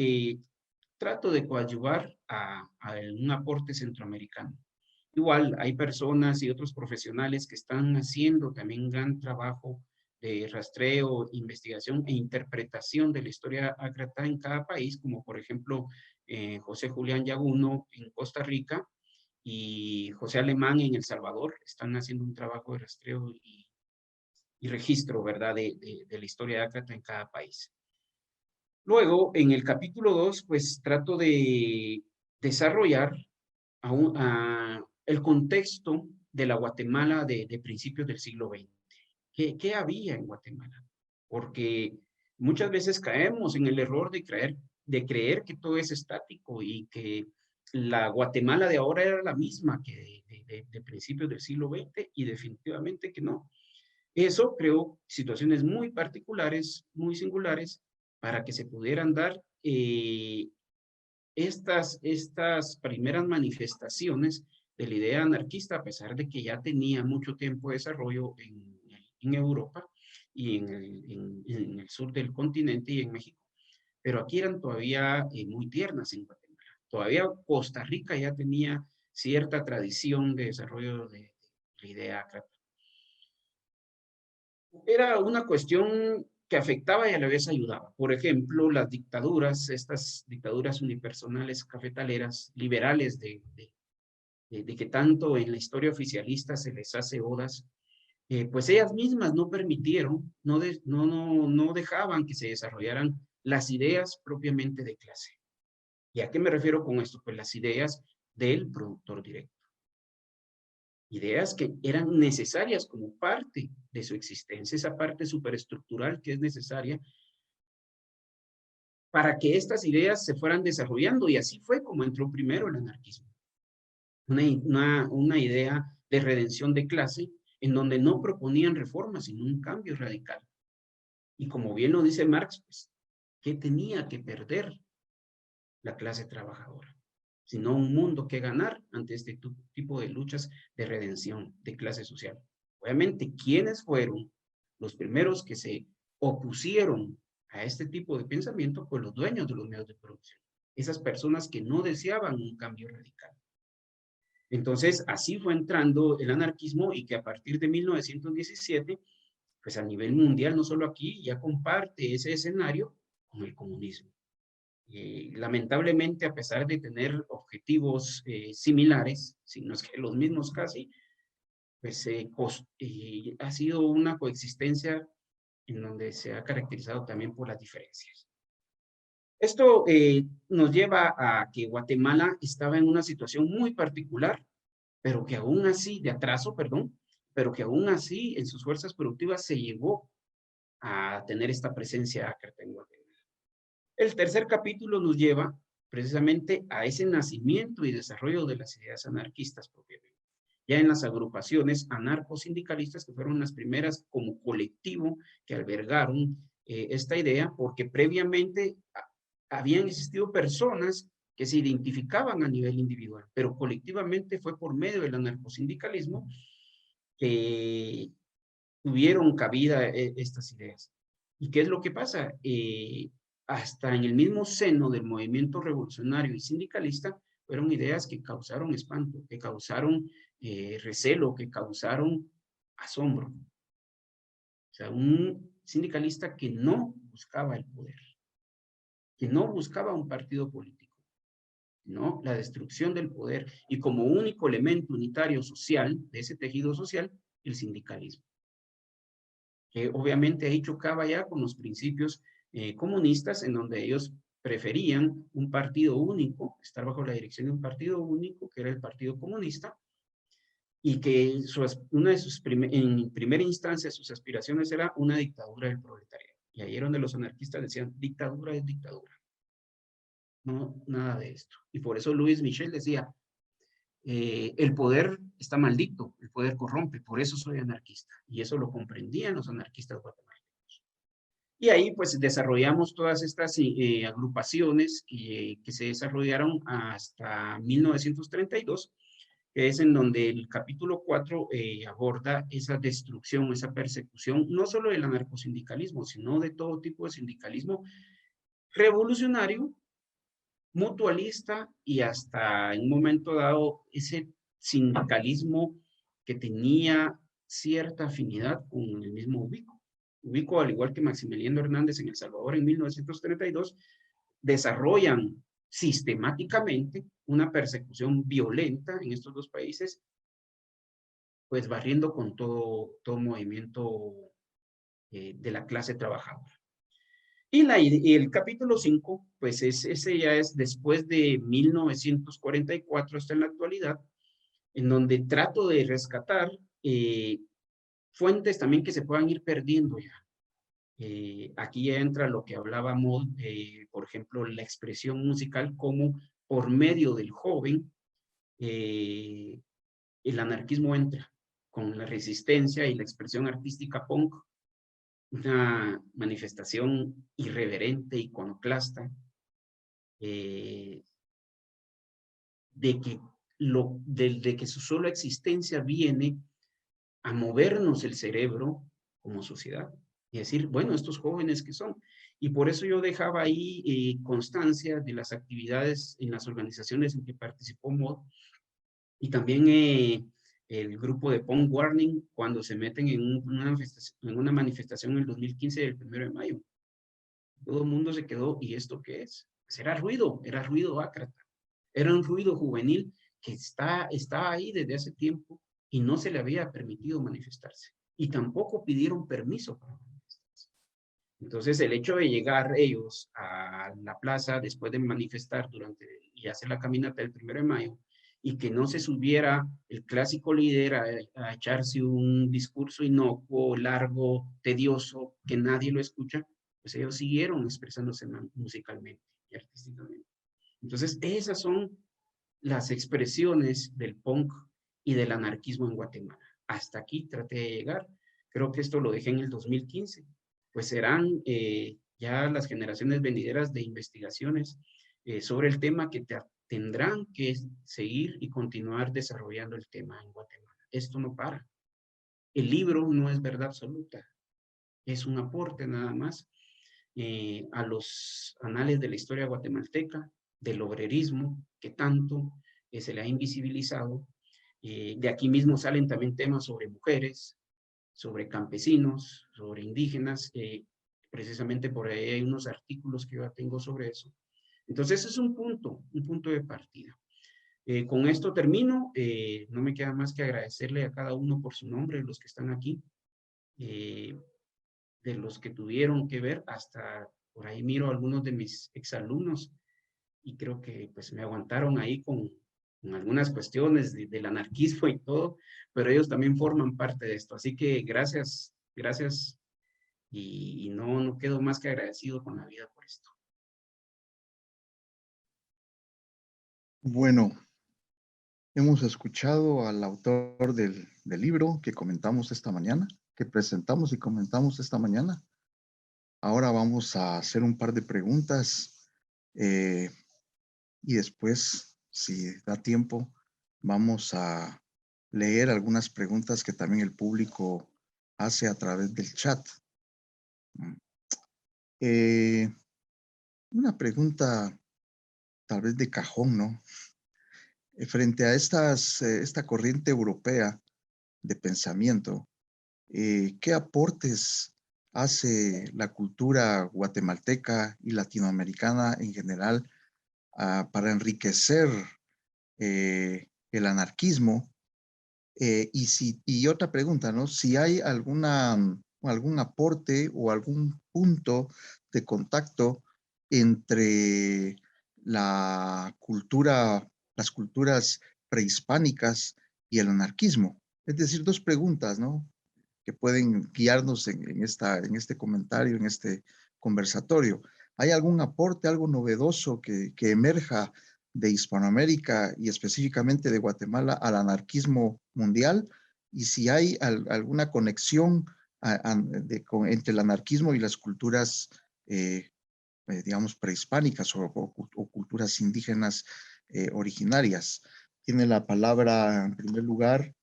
trato de coadyuvar a un aporte centroamericano. Igual hay personas y otros profesionales que están haciendo también un gran trabajo de rastreo, investigación e interpretación de la historia ácrata en cada país, como por ejemplo José Julián Yaguno en Costa Rica y José Alemán en El Salvador. Están haciendo un trabajo de rastreo y registro, ¿verdad?, de la historia ácrata en cada país. Luego, en el capítulo 2, pues trato de desarrollar el contexto de la Guatemala de principios del siglo XX. ¿Qué había en Guatemala? Porque muchas veces caemos en el error de creer que todo es estático y que la Guatemala de ahora era la misma que de principios del siglo XX, y definitivamente que no. Eso creó situaciones muy particulares, muy singulares, para que se pudieran dar estas primeras manifestaciones de la idea anarquista, a pesar de que ya tenía mucho tiempo de desarrollo en Europa y en el sur del continente y en México. Pero aquí eran todavía muy tiernas en Guatemala. Todavía Costa Rica ya tenía cierta tradición de desarrollo de la idea ácrata. Era una cuestión que afectaba y a la vez ayudaba. Por ejemplo, las dictaduras, estas dictaduras unipersonales cafetaleras, liberales de de que tanto en la historia oficialista se les hace odas, pues ellas mismas no permitieron, no dejaban que se desarrollaran las ideas propiamente de clase. ¿Y a qué me refiero con esto? Pues las ideas del productor directo. Ideas que eran necesarias como parte de su existencia, esa parte superestructural que es necesaria para que estas ideas se fueran desarrollando, y así fue como entró primero el anarquismo. Una idea de redención de clase en donde no proponían reformas, sino un cambio radical. Y como bien lo dice Marx, pues, ¿qué tenía que perder la clase trabajadora? Sino un mundo que ganar ante este tipo de luchas de redención de clase social. Obviamente, ¿quiénes fueron los primeros que se opusieron a este tipo de pensamiento? Pues los dueños de los medios de producción. Esas personas que no deseaban un cambio radical. Entonces, así fue entrando el anarquismo, y que a partir de 1917, pues a nivel mundial, no solo aquí, ya comparte ese escenario con el comunismo. Lamentablemente, a pesar de tener objetivos similares, si no es que los mismos casi, pues ha sido una coexistencia en donde se ha caracterizado también por las diferencias. Esto nos lleva a que Guatemala estaba en una situación muy particular, pero que aún así, de atraso, perdón, pero que aún así en sus fuerzas productivas se llegó a tener esta presencia acreta en Guatemala. El tercer capítulo nos lleva precisamente a ese nacimiento y desarrollo de las ideas anarquistas propiamente. Ya en las agrupaciones anarcosindicalistas, que fueron las primeras como colectivo que albergaron esta idea, porque previamente habían existido personas que se identificaban a nivel individual, pero colectivamente fue por medio del anarcosindicalismo que tuvieron cabida estas ideas. ¿Y qué es lo que pasa? Hasta en el mismo seno del movimiento revolucionario y sindicalista, fueron ideas que causaron espanto, que causaron recelo, que causaron asombro. O sea, un sindicalista que no buscaba el poder, que no buscaba un partido político, ¿no? La destrucción del poder, y como único elemento unitario social de ese tejido social, el sindicalismo. Que obviamente ahí chocaba ya con los principios comunistas, en donde ellos preferían un partido único, estar bajo la dirección de un partido único, que era el Partido Comunista, y que en primera instancia sus aspiraciones era una dictadura del proletariado. Y ahí era donde los anarquistas decían, dictadura es dictadura. No, nada de esto. Y por eso Louis Michel decía, el poder está maldito, el poder corrompe, por eso soy anarquista. Y eso lo comprendían los anarquistas guatemaltecos. Y ahí pues desarrollamos todas estas agrupaciones que se desarrollaron hasta 1932, que es en donde el capítulo 4 aborda esa destrucción, esa persecución, no solo del anarcosindicalismo, sino de todo tipo de sindicalismo revolucionario, mutualista, y hasta en un momento dado ese sindicalismo que tenía cierta afinidad con el mismo Ubico. Ubico, al igual que Maximiliano Hernández en El Salvador en 1932, desarrollan sistemáticamente una persecución violenta en estos dos países, pues barriendo con todo movimiento de la clase trabajadora. Y el capítulo 5, pues ese ya es después de 1944 hasta en la actualidad, en donde trato de rescatar fuentes también que se puedan ir perdiendo ya. Aquí ya entra lo que hablaba Maud, por ejemplo, la expresión musical, como por medio del joven, el anarquismo entra con la resistencia y la expresión artística punk, una manifestación irreverente, iconoclasta, de que su sola existencia viene a movernos el cerebro como sociedad y decir, bueno, estos jóvenes que son. Y por eso yo dejaba ahí constancia de las actividades en las organizaciones en que participó MOD, y también el grupo de Punk Warning cuando se meten en una manifestación en el 2015 del 1 de mayo. Todo el mundo se quedó, ¿y esto qué es? Pues era ruido ácrata. Era un ruido juvenil que está ahí desde hace tiempo y no se le había permitido manifestarse. Y tampoco pidieron permiso para manifestarse. Entonces, el hecho de llegar ellos a la plaza después de manifestar y hacer la caminata del 1 de mayo, y que no se subiera el clásico líder a echarse un discurso inocuo, largo, tedioso, que nadie lo escucha, pues ellos siguieron expresándose musicalmente y artísticamente. Entonces, esas son las expresiones del punk y del anarquismo en Guatemala. Hasta aquí traté de llegar. Creo que esto lo dejé en el 2015. Pues serán ya las generaciones venideras de investigaciones sobre el tema que tendrán que seguir y continuar desarrollando el tema en Guatemala. Esto no para. El libro no es verdad absoluta. Es un aporte nada más a los anales de la historia guatemalteca, del obrerismo, que tanto se le ha invisibilizado. De aquí mismo salen también temas sobre mujeres, sobre campesinos, sobre indígenas. Precisamente por ahí hay unos artículos que yo tengo sobre eso. Entonces, es un punto de partida. Con esto termino. No me queda más que agradecerle a cada uno por su nombre, los que están aquí, de los que tuvieron que ver, hasta por ahí miro a algunos de mis exalumnos y creo que pues me aguantaron ahí con algunas cuestiones del anarquismo y todo, pero ellos también forman parte de esto. Así que gracias y no quedo más que agradecido con la vida por esto. Bueno, hemos escuchado al autor del libro que comentamos esta mañana, que presentamos y comentamos esta mañana. Ahora vamos a hacer un par de preguntas y después, si da tiempo, vamos a leer algunas preguntas que también el público hace a través del chat. Una pregunta tal vez de cajón, ¿no? Frente a esta corriente europea de pensamiento, ¿qué aportes hace la cultura guatemalteca y latinoamericana en general para enriquecer el anarquismo? Y otra pregunta, ¿no? Si hay algún aporte o algún punto de contacto entre las culturas prehispánicas y el anarquismo. Es decir, dos preguntas, ¿no? Que pueden guiarnos en este comentario, en este conversatorio. ¿Hay algún aporte, algo novedoso que emerja de Hispanoamérica y específicamente de Guatemala al anarquismo mundial? Y si hay alguna conexión entre el anarquismo y las culturas, digamos, prehispánicas o culturas indígenas originarias. Tiene la palabra, en primer lugar,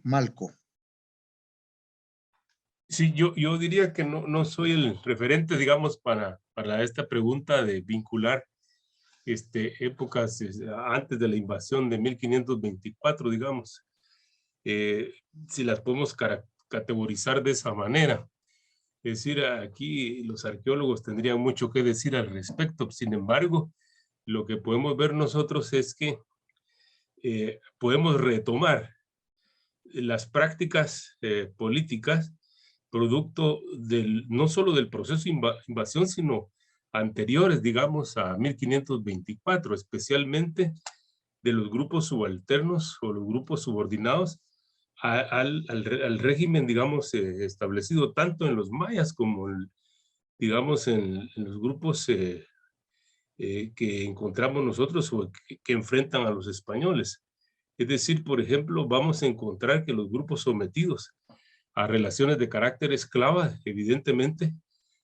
Malco. Sí, yo diría que no soy el referente, digamos, para esta pregunta de vincular épocas antes de la invasión de 1524, digamos, si las podemos categorizar de esa manera. Es decir, aquí los arqueólogos tendrían mucho que decir al respecto. Sin embargo, lo que podemos ver nosotros es que podemos retomar las prácticas políticas producto no solo del proceso de invasión, sino anteriores, digamos, a 1524, especialmente de los grupos subalternos o los grupos subordinados al régimen, digamos, establecido tanto en los mayas como, digamos, en los grupos que encontramos nosotros o que enfrentan a los españoles. Es decir, por ejemplo, vamos a encontrar que los grupos sometidos a relaciones de carácter esclava, evidentemente,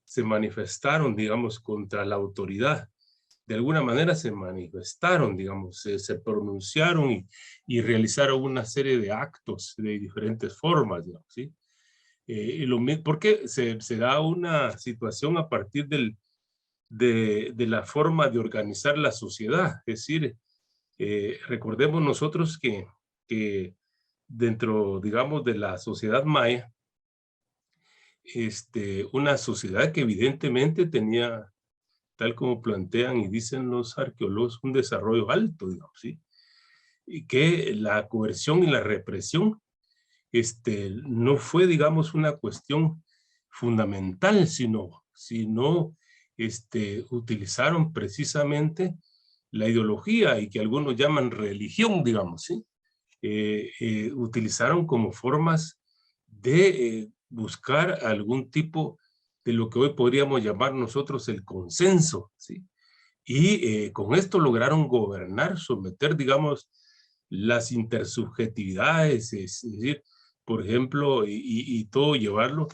se manifestaron, digamos, contra la autoridad. De alguna manera se manifestaron, digamos, se pronunciaron y realizaron una serie de actos de diferentes formas, digamos, ¿sí? Porque se da una situación a partir de la forma de organizar la sociedad. Es decir, recordemos nosotros que dentro, digamos, de la sociedad maya, una sociedad que evidentemente tenía, tal como plantean y dicen los arqueólogos, un desarrollo alto, digamos, ¿sí? y que la coerción y la represión no fue, digamos, una cuestión fundamental, sino utilizaron precisamente la ideología y que algunos llaman religión, digamos, ¿sí? Utilizaron como formas de buscar algún tipo de lo que hoy podríamos llamar nosotros el consenso, ¿sí? Y con esto lograron gobernar, someter, digamos, las intersubjetividades, es decir, por ejemplo, y todo llevarlo,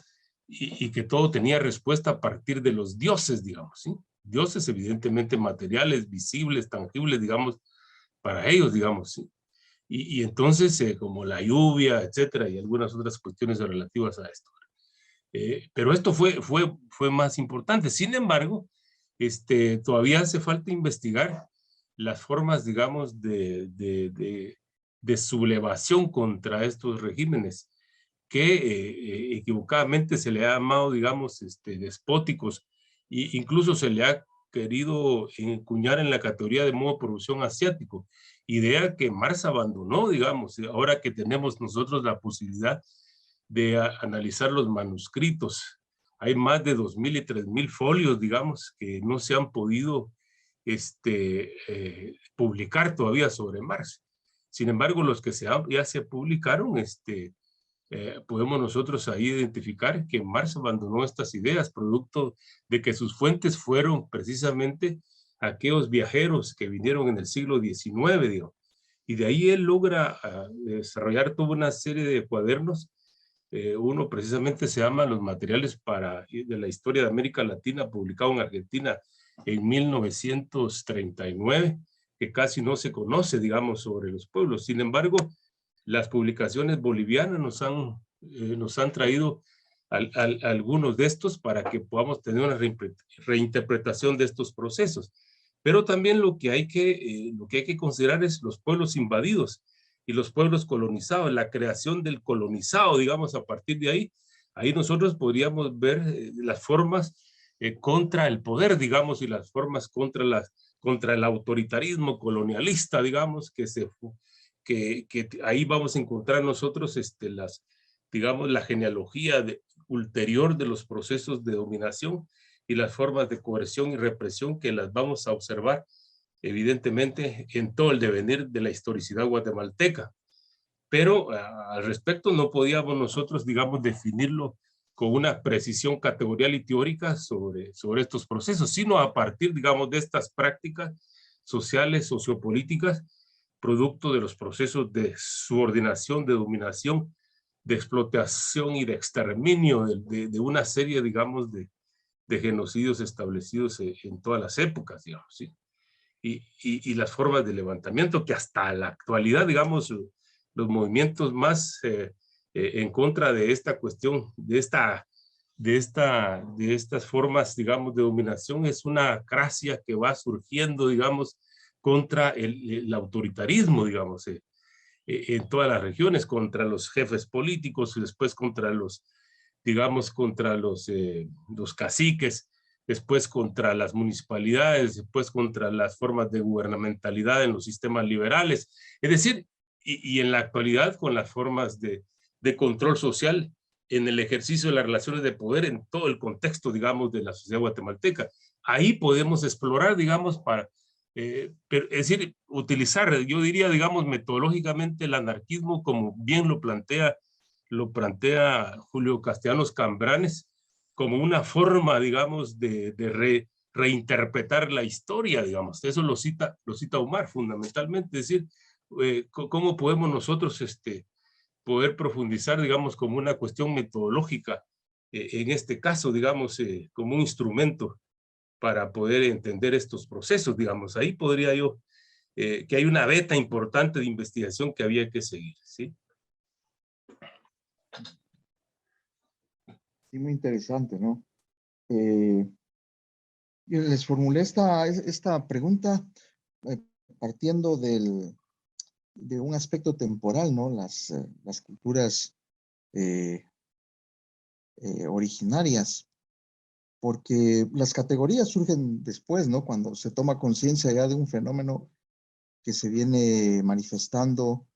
y que todo tenía respuesta a partir de los dioses, digamos, ¿sí? Dioses evidentemente materiales, visibles, tangibles, digamos, para ellos, digamos, ¿sí? Y entonces, como la lluvia, etcétera, y algunas otras cuestiones relativas a esto. Pero esto fue más importante. Sin embargo, todavía hace falta investigar las formas, digamos, de sublevación contra estos regímenes que equivocadamente se le ha llamado, digamos, despóticos, e incluso se le ha querido encuñar en la categoría de modo de producción asiático, idea que Marx abandonó, digamos, ahora que tenemos nosotros la posibilidad de analizar los manuscritos. Hay más de 2.000 y 3.000 folios, digamos, que no se han podido publicar todavía sobre Marx. Sin embargo, los que ya se publicaron, podemos nosotros ahí identificar que Marx abandonó estas ideas, producto de que sus fuentes fueron precisamente aquellos viajeros que vinieron en el siglo XIX, digo. Y de ahí él logra desarrollar toda una serie de cuadernos. Uno precisamente se llama Los materiales de la historia de América Latina, publicado en Argentina en 1939, que casi no se conoce, digamos, sobre los pueblos. Sin embargo, las publicaciones bolivianas nos han traído algunos de estos para que podamos tener una reinterpretación de estos procesos. Pero también lo que hay que considerar es los pueblos invadidos y los pueblos colonizados, la creación del colonizado, digamos, a partir de ahí nosotros podríamos ver las formas contra el poder, digamos, y las formas contra el autoritarismo colonialista, digamos, que ahí vamos a encontrar nosotros digamos, la genealogía ulterior de los procesos de dominación y las formas de coerción y represión que las vamos a observar evidentemente en todo el devenir de la historicidad guatemalteca. Pero al respecto no podíamos nosotros, digamos, definirlo con una precisión categorial y teórica sobre estos procesos, sino a partir, digamos, de estas prácticas sociales, sociopolíticas, producto de los procesos de subordinación, de dominación, de explotación y de exterminio de una serie, digamos, de genocidios establecidos en todas las épocas, digamos, ¿sí? Y las formas de levantamiento que hasta la actualidad, digamos, los movimientos más en contra de esta cuestión, de estas formas, digamos, de dominación, es una acracia que va surgiendo, digamos, contra el autoritarismo, digamos, en todas las regiones, contra los jefes políticos y después contra contra los caciques, después contra las municipalidades, después contra las formas de gubernamentalidad en los sistemas liberales. Es decir, y en la actualidad con las formas de control social en el ejercicio de las relaciones de poder en todo el contexto, digamos, de la sociedad guatemalteca. Ahí podemos explorar, digamos, es decir, utilizar, yo diría, digamos, metodológicamente el anarquismo como bien lo plantea Julio Castellanos Cambranes, como una forma, digamos, de reinterpretar la historia, digamos. Eso lo cita Umar fundamentalmente, es decir, cómo podemos nosotros poder profundizar, digamos, como una cuestión metodológica, en este caso, digamos, como un instrumento para poder entender estos procesos, digamos. Ahí podría yo, que hay una veta importante de investigación que había que seguir, ¿sí? Sí, muy interesante, ¿no? Yo les formulé esta pregunta partiendo de un aspecto temporal, ¿no? Las culturas originarias, porque las categorías surgen después, ¿no? Cuando se toma conciencia ya de un fenómeno que se viene manifestando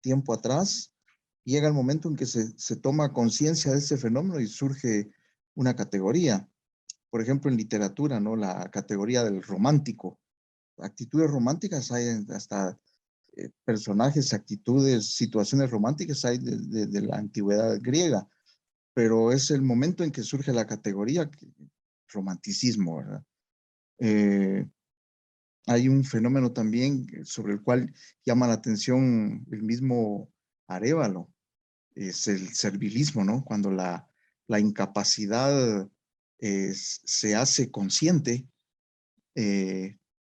tiempo atrás. Llega el momento en que se toma conciencia de ese fenómeno y surge una categoría. Por ejemplo, en literatura, ¿no? La categoría del romántico. Actitudes románticas hay hasta personajes, actitudes, situaciones románticas hay de la antigüedad griega, pero es el momento en que surge la categoría romanticismo, ¿verdad? Hay un fenómeno también sobre el cual llama la atención el mismo Arévalo, es el servilismo, ¿no? Cuando la incapacidad se hace consciente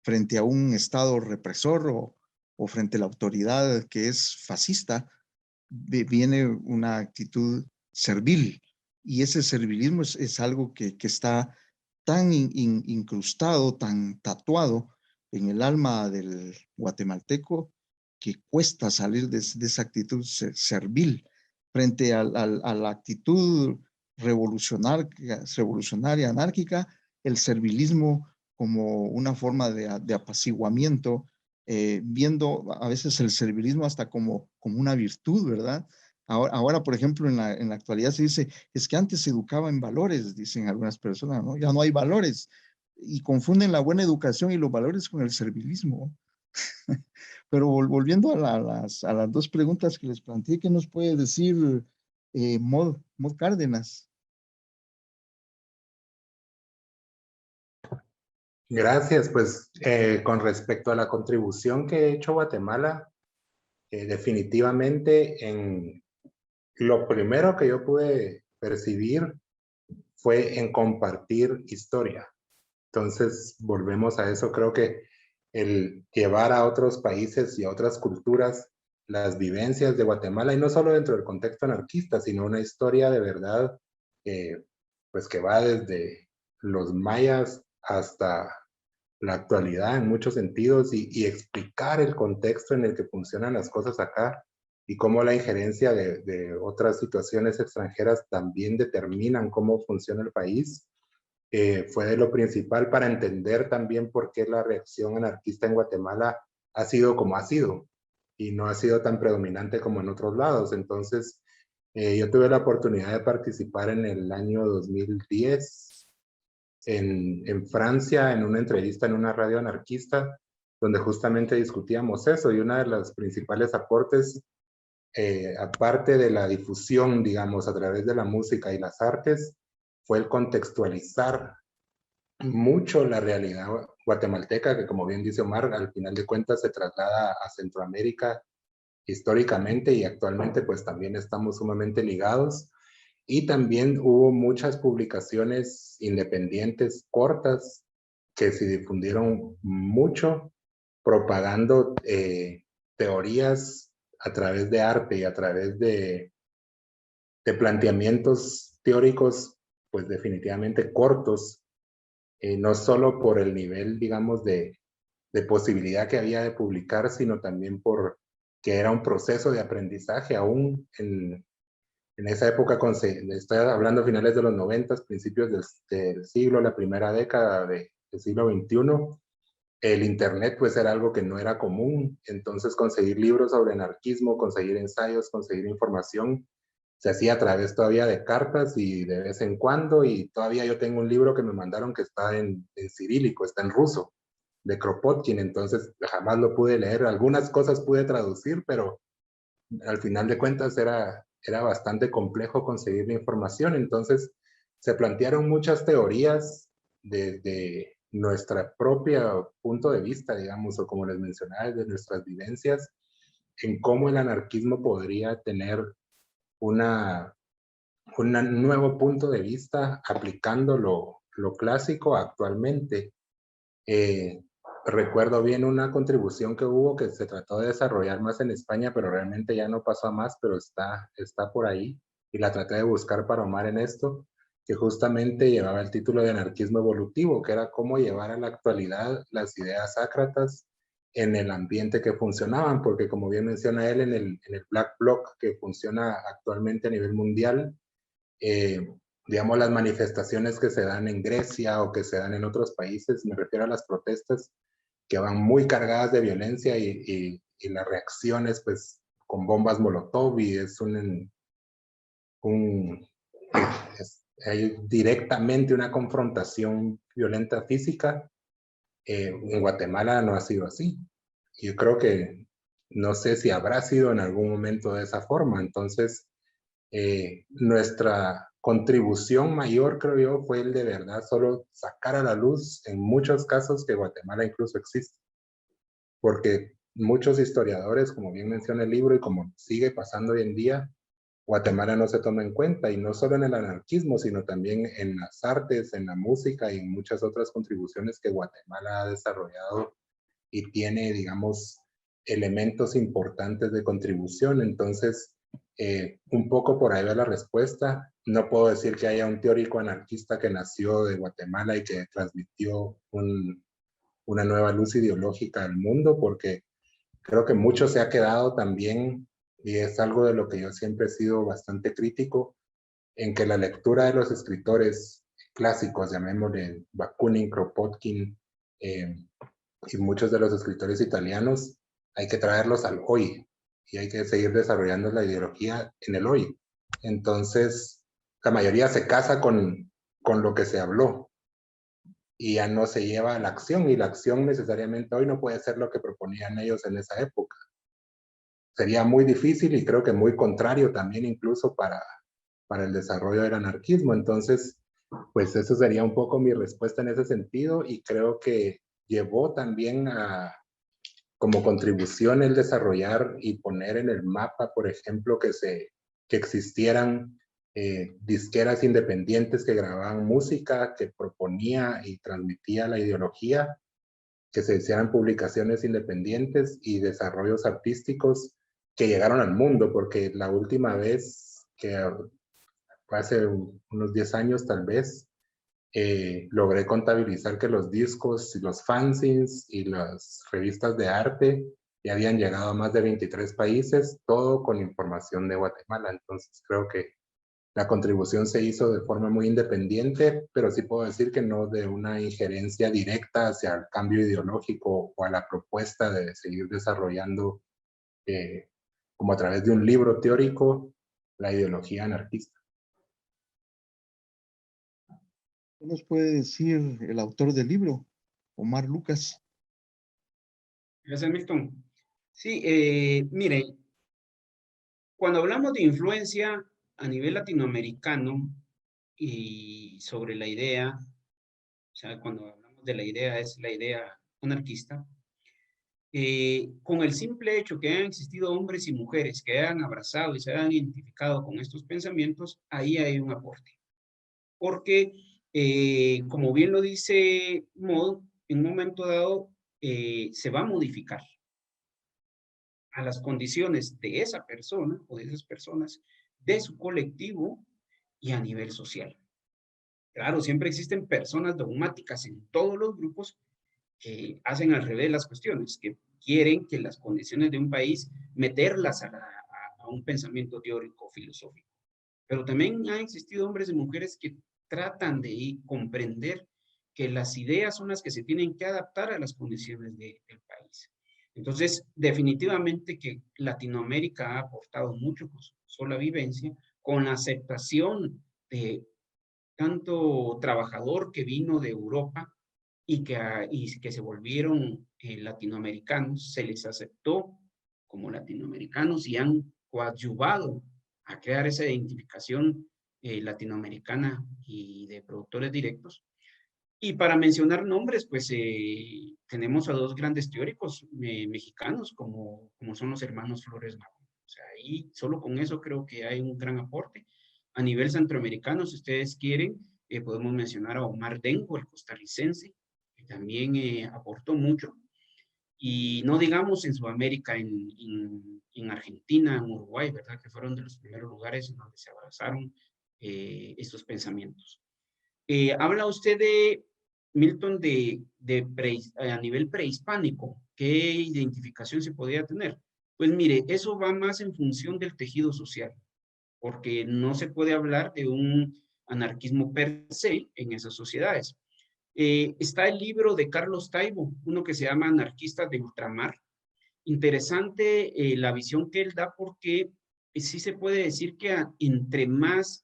frente a un Estado represor o frente a la autoridad que es fascista, viene una actitud servil. Y ese servilismo es algo que está tan incrustado, tan tatuado en el alma del guatemalteco que cuesta salir de esa actitud servil frente a la actitud revolucionaria, anárquica, el servilismo como una forma de apaciguamiento, viendo a veces el servilismo hasta como una virtud, ¿verdad? Ahora, por ejemplo, en la actualidad se dice, es que antes se educaba en valores, dicen algunas personas, ¿no? Ya no hay valores. Y confunden la buena educación y los valores con el servilismo. Pero volviendo a las dos preguntas que les planteé, ¿qué nos puede decir Mod Cárdenas? Gracias, pues con respecto a la contribución que ha hecho Guatemala, definitivamente lo primero que yo pude percibir fue en compartir historia. Entonces, volvemos a eso. Creo que el llevar a otros países y a otras culturas las vivencias de Guatemala, y no solo dentro del contexto anarquista, sino una historia de verdad, pues que va desde los mayas hasta la actualidad en muchos sentidos, y explicar el contexto en el que funcionan las cosas acá y cómo la injerencia de otras situaciones extranjeras también determinan cómo funciona el país. Fue de lo principal para entender también por qué la reacción anarquista en Guatemala ha sido como ha sido y no ha sido tan predominante como en otros lados. Entonces, yo tuve la oportunidad de participar en el año 2010 en Francia, en una entrevista en una radio anarquista, donde justamente discutíamos eso, y uno de los principales aportes, aparte de la difusión, digamos, a través de la música y las artes, fue el contextualizar mucho la realidad guatemalteca, que como bien dice Omar, al final de cuentas se traslada a Centroamérica históricamente, y actualmente pues también estamos sumamente ligados. Y también hubo muchas publicaciones independientes cortas que se difundieron mucho, propagando teorías a través de arte y a través de planteamientos teóricos pues definitivamente cortos, no solo por el nivel, digamos, de posibilidad que había de publicar, sino también por que era un proceso de aprendizaje aún en esa época. Estoy hablando finales de los 90, principios del siglo, la primera década del siglo XXI, el internet pues era algo que no era común. Entonces conseguir libros sobre anarquismo, conseguir ensayos, conseguir información, se hacía a través todavía de cartas y de vez en cuando, y todavía yo tengo un libro que me mandaron que está en cirílico, está en ruso, de Kropotkin. Entonces jamás lo pude leer. Algunas cosas pude traducir, pero al final de cuentas era bastante complejo conseguir la información. Entonces se plantearon muchas teorías desde nuestra propia punto de vista, digamos, o como les mencionaba, de nuestras vivencias, en cómo el anarquismo podría tener un nuevo punto de vista aplicando lo clásico actualmente. Recuerdo bien una contribución que hubo que se trató de desarrollar más en España, pero realmente ya no pasó a más, pero está por ahí, y la traté de buscar para Omar en esto, que justamente llevaba el título de Anarquismo Evolutivo, que era cómo llevar a la actualidad las ideas sácratas en el ambiente que funcionaban, porque como bien menciona él, en el Black Bloc que funciona actualmente a nivel mundial, digamos, las manifestaciones que se dan en Grecia o que se dan en otros países, me refiero a las protestas, que van muy cargadas de violencia y las reacciones pues con bombas Molotov, y es hay directamente una confrontación violenta física. En Guatemala no ha sido así. Yo creo que no sé si habrá sido en algún momento de esa forma. Entonces, nuestra contribución mayor, creo yo, fue el de verdad solo sacar a la luz en muchos casos que Guatemala incluso existe. Porque muchos historiadores, como bien menciona el libro y como sigue pasando hoy en día, Guatemala no se toma en cuenta, y no solo en el anarquismo, sino también en las artes, en la música y en muchas otras contribuciones que Guatemala ha desarrollado y tiene, digamos, elementos importantes de contribución. Entonces, un poco por ahí va la respuesta. No puedo decir que haya un teórico anarquista que nació de Guatemala y que transmitió una nueva luz ideológica al mundo, porque creo que mucho se ha quedado también, y es algo de lo que yo siempre he sido bastante crítico, en que la lectura de los escritores clásicos, llamémosle Bakunin, Kropotkin, y muchos de los escritores italianos, hay que traerlos al hoy, y hay que seguir desarrollando la ideología en el hoy. Entonces, la mayoría se casa con lo que se habló, y ya no se lleva a la acción, y la acción necesariamente hoy no puede ser lo que proponían ellos en esa época. Sería muy difícil y creo que muy contrario también incluso para el desarrollo del anarquismo. Entonces, pues eso sería un poco mi respuesta en ese sentido, y creo que llevó también como contribución el desarrollar y poner en el mapa, por ejemplo, que existieran disqueras independientes que grababan música, que proponía y transmitía la ideología, que se hicieran publicaciones independientes y desarrollos artísticos que llegaron al mundo, porque la última vez, que fue hace unos 10 años tal vez, logré contabilizar que los discos y los fanzines y las revistas de arte ya habían llegado a más de 23 países, todo con información de Guatemala. Entonces creo que la contribución se hizo de forma muy independiente, pero sí puedo decir que no de una injerencia directa hacia el cambio ideológico o a la propuesta de seguir desarrollando, como a través de un libro teórico, la ideología anarquista. ¿Qué nos puede decir el autor del libro, Omar Lucas? Gracias, Milton. Sí, mire, cuando hablamos de influencia a nivel latinoamericano y sobre la idea, o sea, cuando hablamos de la idea, es la idea anarquista, con el simple hecho que hayan existido hombres y mujeres que hayan abrazado y se hayan identificado con estos pensamientos, ahí hay un aporte. Porque, como bien lo dice Maud, en un momento dado se va a modificar a las condiciones de esa persona o de esas personas, de su colectivo y a nivel social. Claro, siempre existen personas dogmáticas en todos los grupos que hacen al revés las cuestiones, que quieren que las condiciones de un país meterlas a un pensamiento teórico filosófico. Pero también han existido hombres y mujeres que tratan de comprender que las ideas son las que se tienen que adaptar a las condiciones del país. Entonces, definitivamente que Latinoamérica ha aportado mucho con su sola vivencia, con la aceptación de tanto trabajador que vino de Europa y que se volvieron latinoamericanos, se les aceptó como latinoamericanos y han coadyuvado a crear esa identificación latinoamericana y de productores directos. Y para mencionar nombres, pues tenemos a dos grandes teóricos mexicanos, como son los hermanos Flores Magón. O sea, ahí solo con eso creo que hay un gran aporte. A nivel centroamericano, si ustedes quieren, podemos mencionar a Omar Dengo, el costarricense, que también aportó mucho. Y no digamos en Sudamérica, en Argentina, en Uruguay, ¿verdad? Que fueron de los primeros lugares en donde se abrazaron estos pensamientos. Habla usted de, Milton, a nivel prehispánico, ¿qué identificación se podría tener? Pues mire, eso va más en función del tejido social, porque no se puede hablar de un anarquismo per se en esas sociedades. Está el libro de Carlos Taibo, uno que se llama Anarquistas de Ultramar. Interesante la visión que él da, porque sí se puede decir que entre menos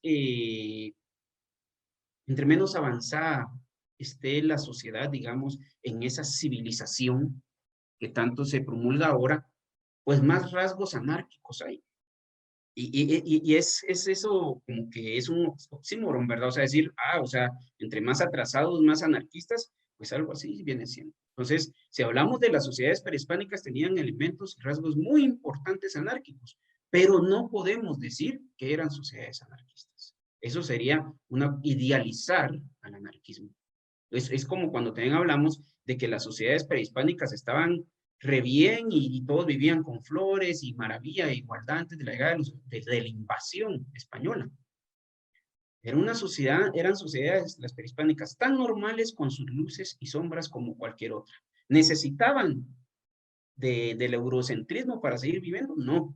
avanzada esté la sociedad, digamos, en esa civilización que tanto se promulga ahora, pues más rasgos anárquicos hay. Y es eso como que es un oxímoron, ¿verdad? O sea, decir, o sea, entre más atrasados, más anarquistas, pues algo así viene siendo. Entonces, si hablamos de las sociedades prehispánicas, tenían elementos y rasgos muy importantes anárquicos, pero no podemos decir que eran sociedades anarquistas. Eso sería idealizar al anarquismo. Es como cuando también hablamos de que las sociedades prehispánicas estaban re bien y todos vivían con flores y maravilla e igualdad antes de la llegada de la invasión española. Eran sociedades, las prehispánicas, tan normales con sus luces y sombras como cualquier otra. ¿Necesitaban del eurocentrismo para seguir viviendo? No. O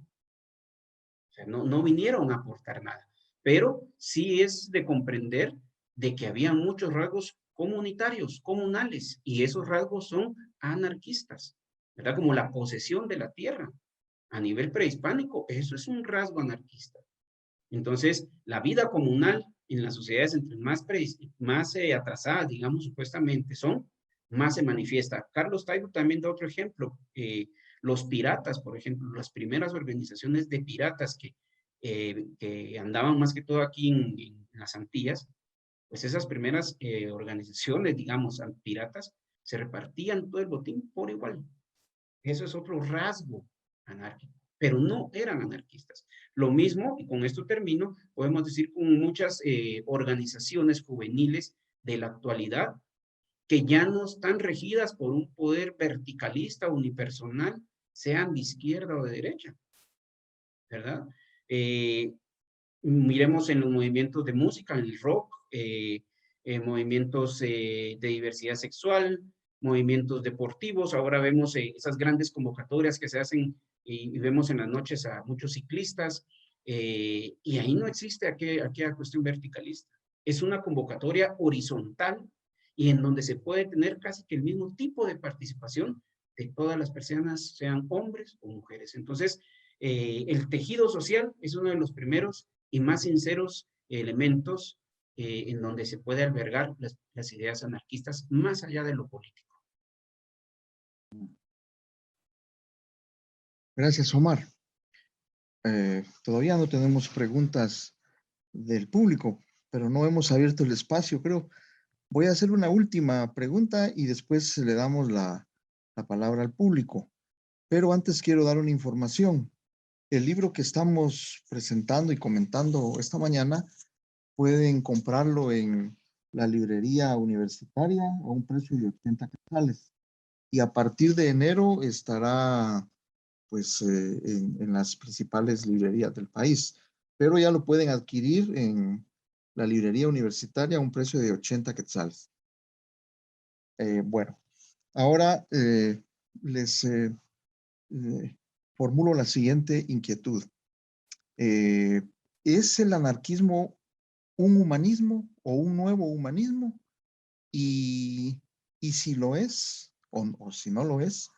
sea, no vinieron a aportar nada. Pero sí es de comprender de que había muchos rasgos comunitarios, comunales, y esos rasgos son anarquistas, ¿verdad? Como la posesión de la tierra. A nivel prehispánico, eso es un rasgo anarquista. Entonces, la vida comunal en las sociedades entre más atrasadas, digamos, supuestamente son, más se manifiesta. Carlos Taibo también da otro ejemplo. Los piratas, por ejemplo, las primeras organizaciones de piratas que andaban más que todo aquí en las Antillas, pues esas primeras organizaciones, digamos, piratas, se repartían todo el botín por igual. Eso es otro rasgo anárquico, pero no eran anarquistas. Lo mismo, y con esto termino, podemos decir con muchas organizaciones juveniles de la actualidad que ya no están regidas por un poder verticalista, unipersonal, sean de izquierda o de derecha, ¿verdad? Miremos en los movimientos de música, en el rock, movimientos de diversidad sexual, movimientos deportivos. Ahora vemos esas grandes convocatorias que se hacen y vemos en las noches a muchos ciclistas, y ahí no existe aquella cuestión verticalista. Es una convocatoria horizontal y en donde se puede tener casi que el mismo tipo de participación de todas las personas, sean hombres o mujeres. Entonces, el tejido social es uno de los primeros y más sinceros elementos en donde se puede albergar las ideas anarquistas más allá de lo político. Gracias, Omar. Todavía no tenemos preguntas del público, pero no hemos abierto el espacio, creo. Voy a hacer una última pregunta y después le damos la palabra al público. Pero antes quiero dar una información. El libro que estamos presentando y comentando esta mañana, pueden comprarlo en la librería universitaria a un precio de 80 quetzales. Y a partir de enero estará pues en las principales librerías del país. Pero ya lo pueden adquirir en la librería universitaria a un precio de 80 quetzales. Bueno, ahora les formulo la siguiente inquietud. ¿Es el anarquismo un humanismo o un nuevo humanismo? Y si lo es, o si no lo es,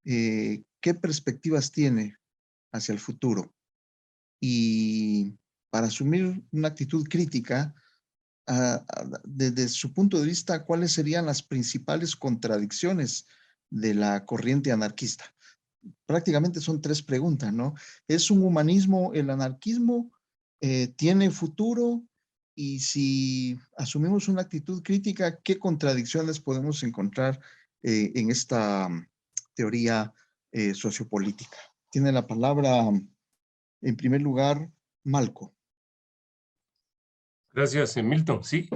¿qué perspectivas tiene hacia el futuro? Y para asumir una actitud crítica, desde su punto de vista, ¿cuáles serían las principales contradicciones de la corriente anarquista? Prácticamente son tres preguntas, ¿no? ¿Es un humanismo el anarquismo? ¿Tiene futuro? Y si asumimos una actitud crítica, ¿qué contradicciones podemos encontrar en esta teoría sociopolítica? Tiene la palabra, en primer lugar, Malco. Gracias, Milton. Sí,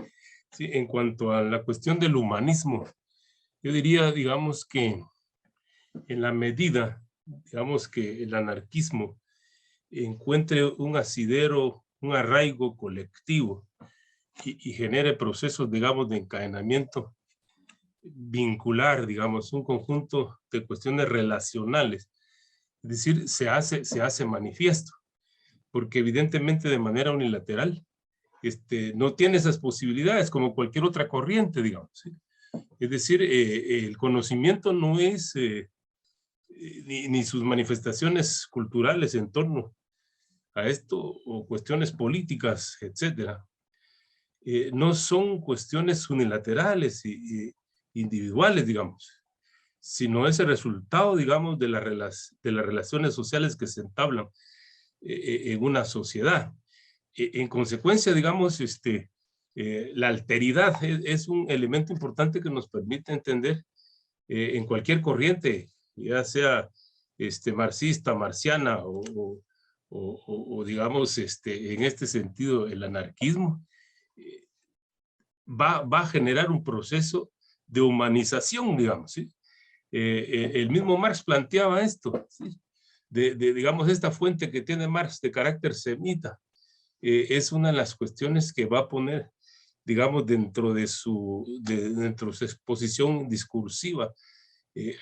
en cuanto a la cuestión del humanismo, yo diría, digamos, que en la medida, digamos, que el anarquismo encuentre un asidero, un arraigo colectivo y genere procesos, digamos, de encadenamiento vincular, digamos, un conjunto de cuestiones relacionales. Es decir, se hace manifiesto, porque evidentemente de manera unilateral no tiene esas posibilidades como cualquier otra corriente, digamos, ¿sí? Es decir, el conocimiento no es ni sus manifestaciones culturales en torno a esto o cuestiones políticas, etcétera. No son cuestiones unilaterales y individuales, digamos, sino es el resultado, digamos, de las relaciones sociales que se entablan en una sociedad. En consecuencia, digamos, la alteridad es un elemento importante que nos permite entender en cualquier corriente, ya sea marxista, marxiana o digamos, en este sentido, el anarquismo, va a generar un proceso de humanización, digamos, ¿sí? El mismo Marx planteaba esto, ¿sí? Digamos, esta fuente que tiene Marx de carácter semita, es una de las cuestiones que va a poner, digamos, dentro de su exposición discursiva.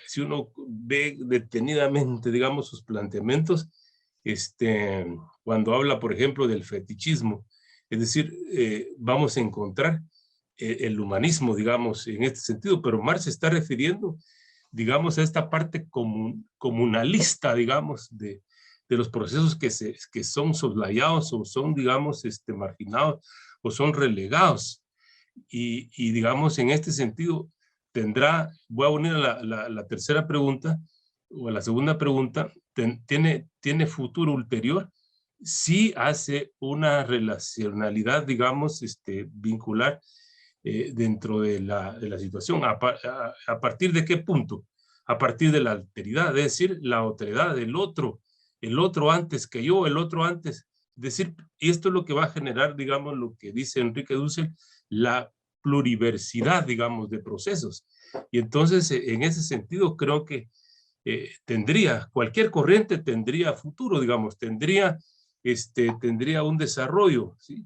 Si uno ve detenidamente, digamos, sus planteamientos, cuando habla, por ejemplo, del fetichismo, es decir, vamos a encontrar el humanismo, digamos, en este sentido, pero Marx se está refiriendo, digamos, a esta parte comunalista, digamos, de los procesos que son soslayados o son, digamos, marginados o son relegados. Y digamos, en este sentido, voy a unir a la tercera pregunta, o a la segunda pregunta, ¿tiene futuro ulterior? Sí hace una relacionalidad, digamos, vincular dentro de la situación. ¿A partir de qué punto? A partir de la alteridad, es decir, la otredad del otro, el otro antes que yo, el otro antes. Es decir, y esto es lo que va a generar, digamos, lo que dice Enrique Dussel, la pluriversidad, digamos, de procesos. Y entonces, en ese sentido, creo que cualquier corriente tendría futuro, digamos, tendría un desarrollo, ¿sí?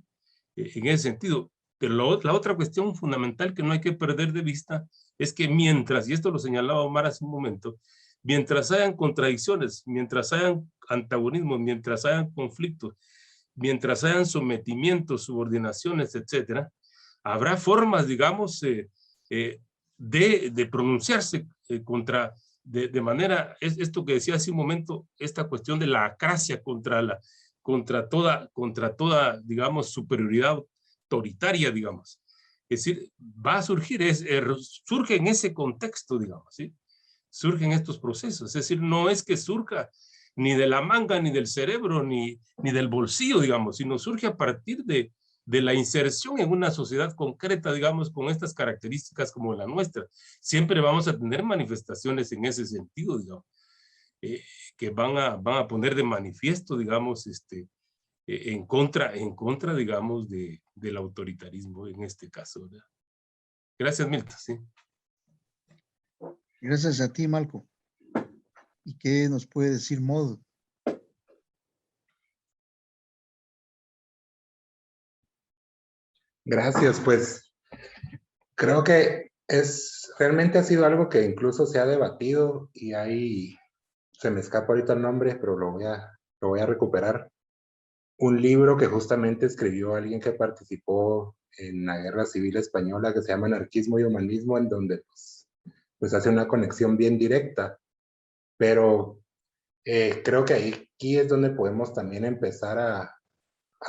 En ese sentido. Pero la otra cuestión fundamental que no hay que perder de vista es que mientras, y esto lo señalaba Omar hace un momento, mientras hayan contradicciones, mientras hayan antagonismos, mientras hayan conflictos, mientras hayan sometimientos, subordinaciones, etcétera, habrá formas, digamos, de pronunciarse contra, de manera, esto que decía hace un momento, esta cuestión de la acracia contra toda, digamos, superioridad autoritaria, digamos. Es decir, va a surgir, surge en ese contexto, digamos, ¿sí? Surgen estos procesos. Es decir, no es que surja ni de la manga, ni del cerebro, ni del bolsillo, digamos, sino surge a partir de la inserción en una sociedad concreta, digamos, con estas características como la nuestra. Siempre vamos a tener manifestaciones en ese sentido, digamos, que van a poner de manifiesto, digamos, en contra, digamos, del autoritarismo en este caso, ¿verdad? Gracias, Milton. Sí. Gracias a ti, Malco. ¿Y qué nos puede decir Maud? Gracias, pues creo que realmente ha sido algo que incluso se ha debatido y ahí se me escapa ahorita el nombre, pero lo voy a recuperar. Un libro que justamente escribió alguien que participó en la Guerra Civil Española que se llama Anarquismo y Humanismo, en donde pues hace una conexión bien directa, pero creo que aquí es donde podemos también empezar a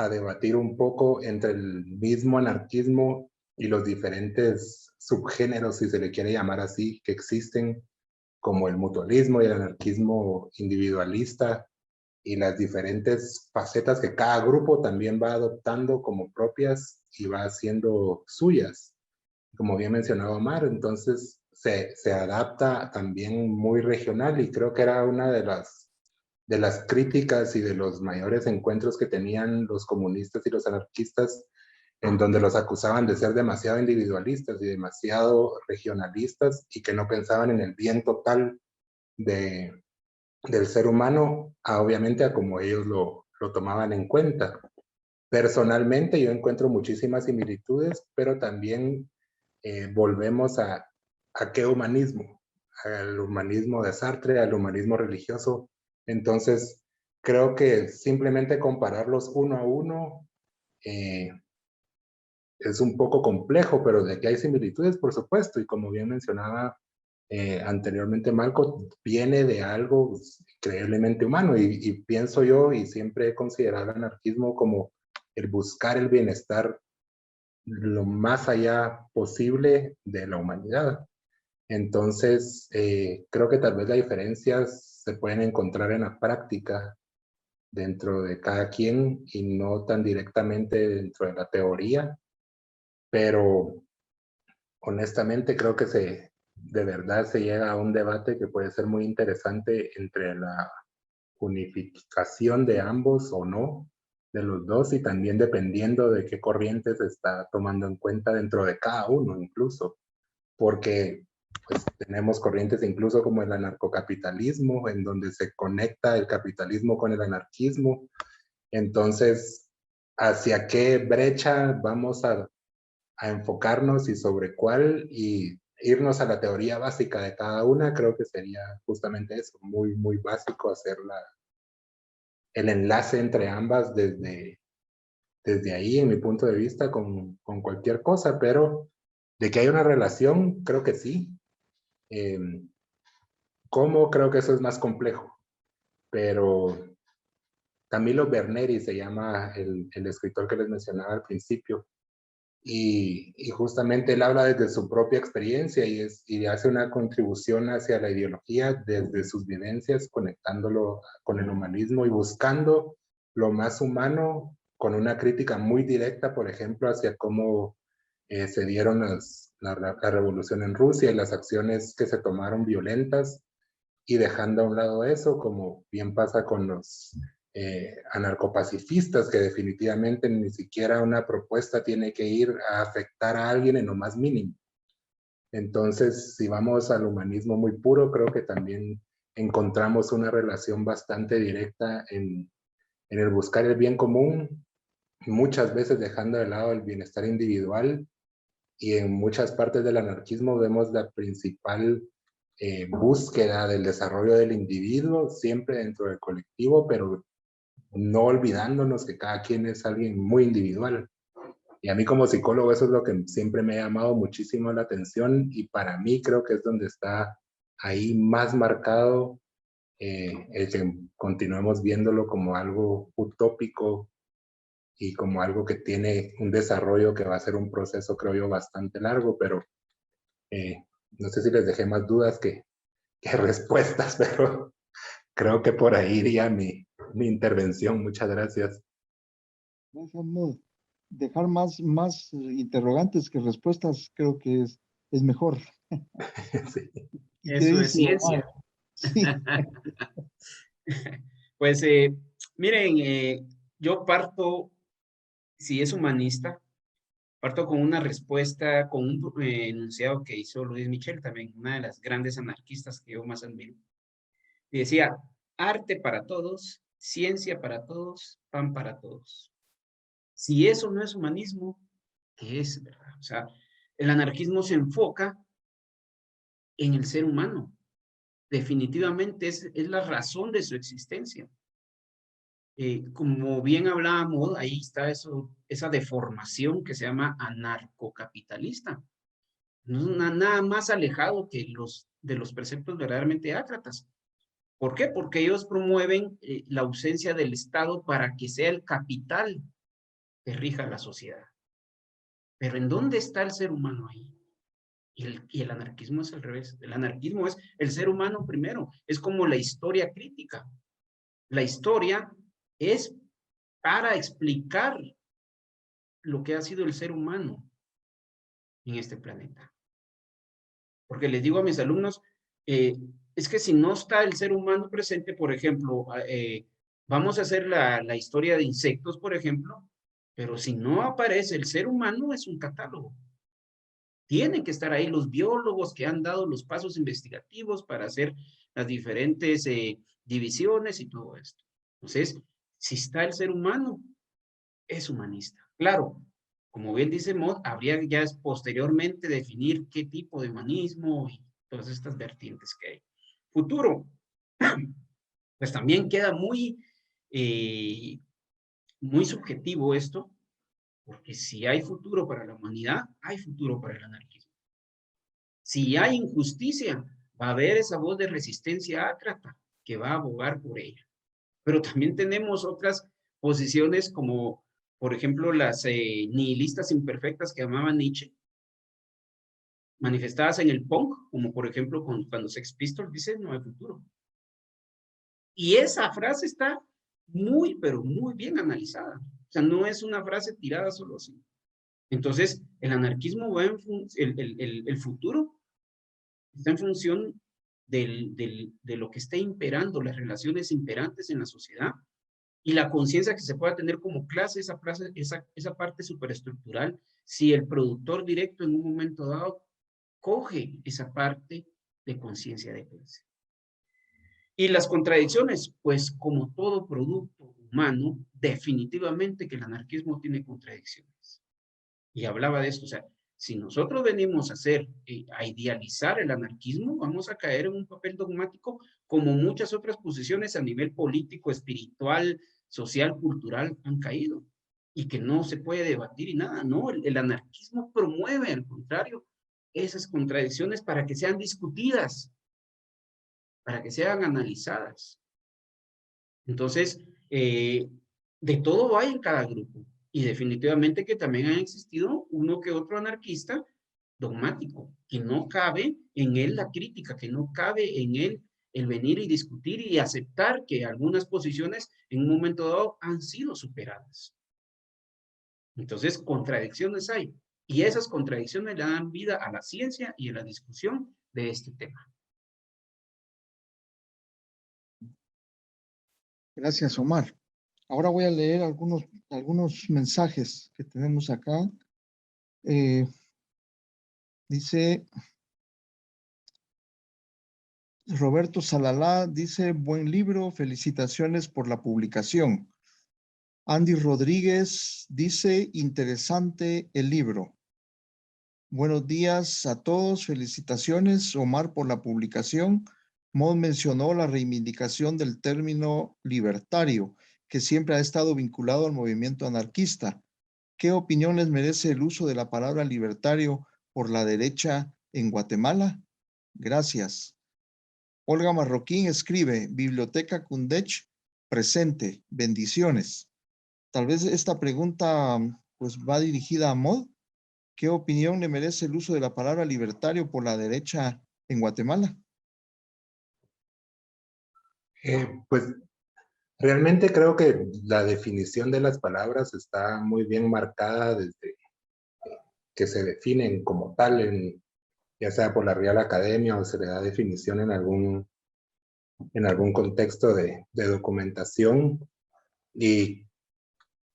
debatir un poco entre el mismo anarquismo y los diferentes subgéneros, si se le quiere llamar así, que existen, como el mutualismo y el anarquismo individualista, y las diferentes facetas que cada grupo también va adoptando como propias y va haciendo suyas. Como bien mencionaba Omar, entonces se adapta también muy regional, y creo que era una de las críticas y de los mayores encuentros que tenían los comunistas y los anarquistas, en donde los acusaban de ser demasiado individualistas y demasiado regionalistas, y que no pensaban en el bien total del ser humano, obviamente a como ellos lo tomaban en cuenta. Personalmente yo encuentro muchísimas similitudes, pero también volvemos a qué humanismo, al humanismo de Sartre, al humanismo religioso. Entonces creo que simplemente compararlos uno a uno es un poco complejo, pero de que hay similitudes, por supuesto, y como bien mencionaba anteriormente Malco, viene de algo increíblemente humano, y pienso yo, y siempre he considerado el anarquismo como el buscar el bienestar lo más allá posible de la humanidad. Entonces, creo que tal vez las diferencias se pueden encontrar en la práctica dentro de cada quien y no tan directamente dentro de la teoría, pero honestamente creo que de verdad se llega a un debate que puede ser muy interesante entre la unificación de ambos o no, de los dos, y también dependiendo de qué corriente se está tomando en cuenta dentro de cada uno incluso, porque pues tenemos corrientes incluso como el anarcocapitalismo, en donde se conecta el capitalismo con el anarquismo. Entonces, ¿hacia qué brecha vamos a enfocarnos y sobre cuál, y irnos a la teoría básica de cada una? Creo que sería justamente eso, muy, muy básico, hacer el enlace entre ambas desde ahí, en mi punto de vista, con cualquier cosa, pero de que hay una relación, creo que sí. ¿Cómo? Creo que eso es más complejo, pero Camilo Berneri se llama el escritor que les mencionaba al principio, y justamente él habla desde su propia experiencia y hace una contribución hacia la ideología desde sus vivencias, conectándolo con el humanismo y buscando lo más humano, con una crítica muy directa, por ejemplo, hacia cómo se dieron la revolución en Rusia y las acciones que se tomaron violentas, y dejando a un lado eso, como bien pasa con los anarcopacifistas, que definitivamente ni siquiera una propuesta tiene que ir a afectar a alguien en lo más mínimo. Entonces, si vamos al humanismo muy puro, creo que también encontramos una relación bastante directa en el buscar el bien común, muchas veces dejando de lado el bienestar individual, y en muchas partes del anarquismo vemos la principal búsqueda del desarrollo del individuo, siempre dentro del colectivo, pero no olvidándonos que cada quien es alguien muy individual. Y a mí como psicólogo eso es lo que siempre me ha llamado muchísimo la atención, y para mí creo que es donde está ahí más marcado el que continuemos viéndolo como algo utópico y como algo que tiene un desarrollo que va a ser un proceso, creo yo, bastante largo, pero no sé si les dejé más dudas que respuestas, pero creo que por ahí iría mi intervención. Muchas gracias. Gracias, Mod. Dejar más interrogantes que respuestas creo que es mejor. Sí. ¿Y qué Eso es dice Omar? ciencia. Sí. Pues miren, yo parto, si es humanista, parto con una respuesta, con un enunciado que hizo Luis Michel, también una de las grandes anarquistas que yo más admiro. Y decía, arte para todos, ciencia para todos, pan para todos. Si eso no es humanismo, ¿qué es, verdad? O sea, el anarquismo se enfoca en el ser humano. Definitivamente es la razón de su existencia. Como bien hablábamos, ahí está esa deformación que se llama anarcocapitalista. No es nada más alejado que de los preceptos verdaderamente ácratas. ¿Por qué? Porque ellos promueven la ausencia del Estado para que sea el capital que rija la sociedad. Pero ¿en dónde está el ser humano ahí? Y el anarquismo es al revés. El anarquismo es el ser humano primero. Es como la historia crítica. La historia es para explicar lo que ha sido el ser humano en este planeta. Porque les digo a mis alumnos, es que si no está el ser humano presente, por ejemplo, vamos a hacer la historia de insectos, por ejemplo, pero si no aparece el ser humano, es un catálogo. Tienen que estar ahí los biólogos que han dado los pasos investigativos para hacer las diferentes divisiones y todo esto. Entonces, si está el ser humano, es humanista. Claro, como bien dice Mod, habría ya posteriormente definir qué tipo de humanismo y todas estas vertientes que hay. Futuro, pues también queda muy subjetivo esto, Porque si hay futuro para la humanidad, hay futuro para el anarquismo. Si hay injusticia, va a haber esa voz de resistencia ácrata que va a abogar por ella. Pero también tenemos otras posiciones como, por ejemplo, las nihilistas imperfectas que llamaba Nietzsche, manifestadas en el punk, como por ejemplo cuando Sex Pistols dice no hay futuro. Y esa frase está muy, pero muy bien analizada. O sea, no es una frase tirada solo así. Entonces, el anarquismo va el futuro está en función de lo que está imperando, las relaciones imperantes en la sociedad y la conciencia que se pueda tener como clase, esa parte superestructural, si el productor directo en un momento dado coge esa parte de conciencia de clase. Y las contradicciones, pues como todo producto humano, definitivamente que el anarquismo tiene contradicciones. Y hablaba de esto, o sea, si nosotros venimos a idealizar el anarquismo, vamos a caer en un papel dogmático como muchas otras posiciones a nivel político, espiritual, social, cultural han caído y que no se puede debatir y nada, no, el anarquismo promueve, al contrario, esas contradicciones para que sean discutidas, para que sean analizadas. Entonces, de todo hay en cada grupo. Y definitivamente que también ha existido uno que otro anarquista dogmático, que no cabe en él la crítica, que no cabe en él el venir y discutir y aceptar que algunas posiciones en un momento dado han sido superadas. Entonces, contradicciones hay. Y esas contradicciones le dan vida a la ciencia y a la discusión de este tema. Gracias, Omar. Ahora voy a leer algunos mensajes que tenemos acá. Dice Roberto Salalá, dice, buen libro, felicitaciones por la publicación. Andy Rodríguez dice, interesante el libro. Buenos días a todos, felicitaciones, Omar, por la publicación. Mod mencionó la reivindicación del término libertario, que siempre ha estado vinculado al movimiento anarquista. ¿Qué opinión les merece el uso de la palabra libertario por la derecha en Guatemala? Gracias. Olga Marroquín escribe, Biblioteca Kundech, presente, bendiciones. Tal vez esta pregunta pues va dirigida a Mod. ¿Qué opinión le merece el uso de la palabra libertario por la derecha en Guatemala? Pues realmente creo que la definición de las palabras está muy bien marcada desde que se definen como tal, ya sea por la Real Academia o se le da definición en algún contexto de documentación. Y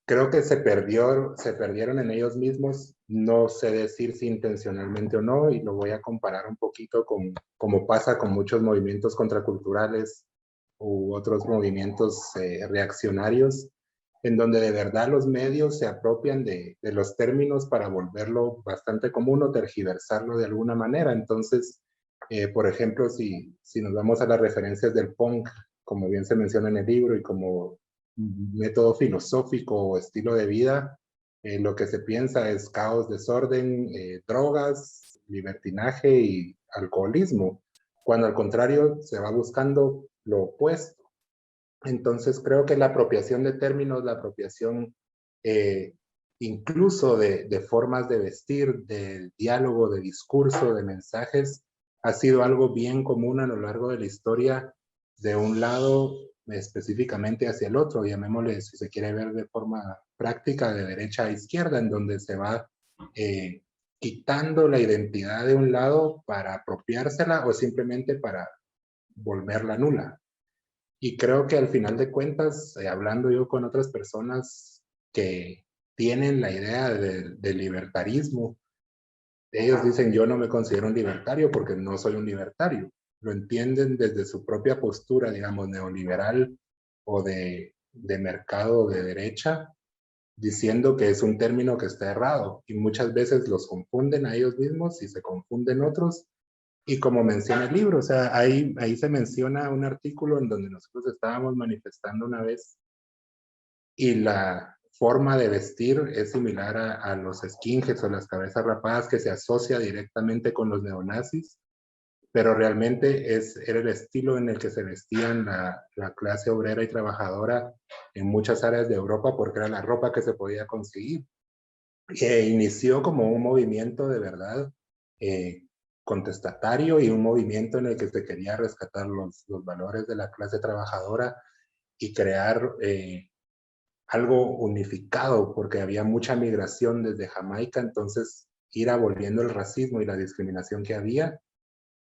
creo que se perdieron en ellos mismos. No sé decir si intencionalmente o no, y lo voy a comparar un poquito con como pasa con muchos movimientos contraculturales u otros movimientos reaccionarios, en donde de verdad los medios se apropian de los términos para volverlo bastante común o tergiversarlo de alguna manera. Entonces, por ejemplo, si nos vamos a las referencias del punk, como bien se menciona en el libro, y como método filosófico o estilo de vida, lo que se piensa es caos, desorden, drogas, libertinaje y alcoholismo, cuando al contrario se va buscando lo opuesto. Entonces creo que la apropiación de términos, la apropiación incluso de formas de vestir, de diálogo, de discurso, de mensajes, ha sido algo bien común a lo largo de la historia, de un lado específicamente hacia el otro, llamémosle, si se quiere ver de forma práctica, de derecha a izquierda, en donde se va quitando la identidad de un lado para apropiársela o simplemente para volverla nula. Y creo que al final de cuentas, hablando yo con otras personas que tienen la idea del libertarismo, ellos dicen, yo no me considero un libertario porque no soy un libertario. Lo entienden desde su propia postura, digamos, neoliberal o de mercado de derecha, diciendo que es un término que está errado. Y muchas veces los confunden a ellos mismos y se confunden otros. Y como menciona el libro, o sea, ahí se menciona un artículo en donde nosotros estábamos manifestando una vez y la forma de vestir es similar a los skinheads o las cabezas rapadas, que se asocia directamente con los neonazis, pero realmente era el estilo en el que se vestían la clase obrera y trabajadora en muchas áreas de Europa, porque era la ropa que se podía conseguir. Inició como un movimiento de verdad contestatario, y un movimiento en el que se quería rescatar los valores de la clase trabajadora y crear algo unificado, porque había mucha migración desde Jamaica, entonces ir aboliendo el racismo y la discriminación que había.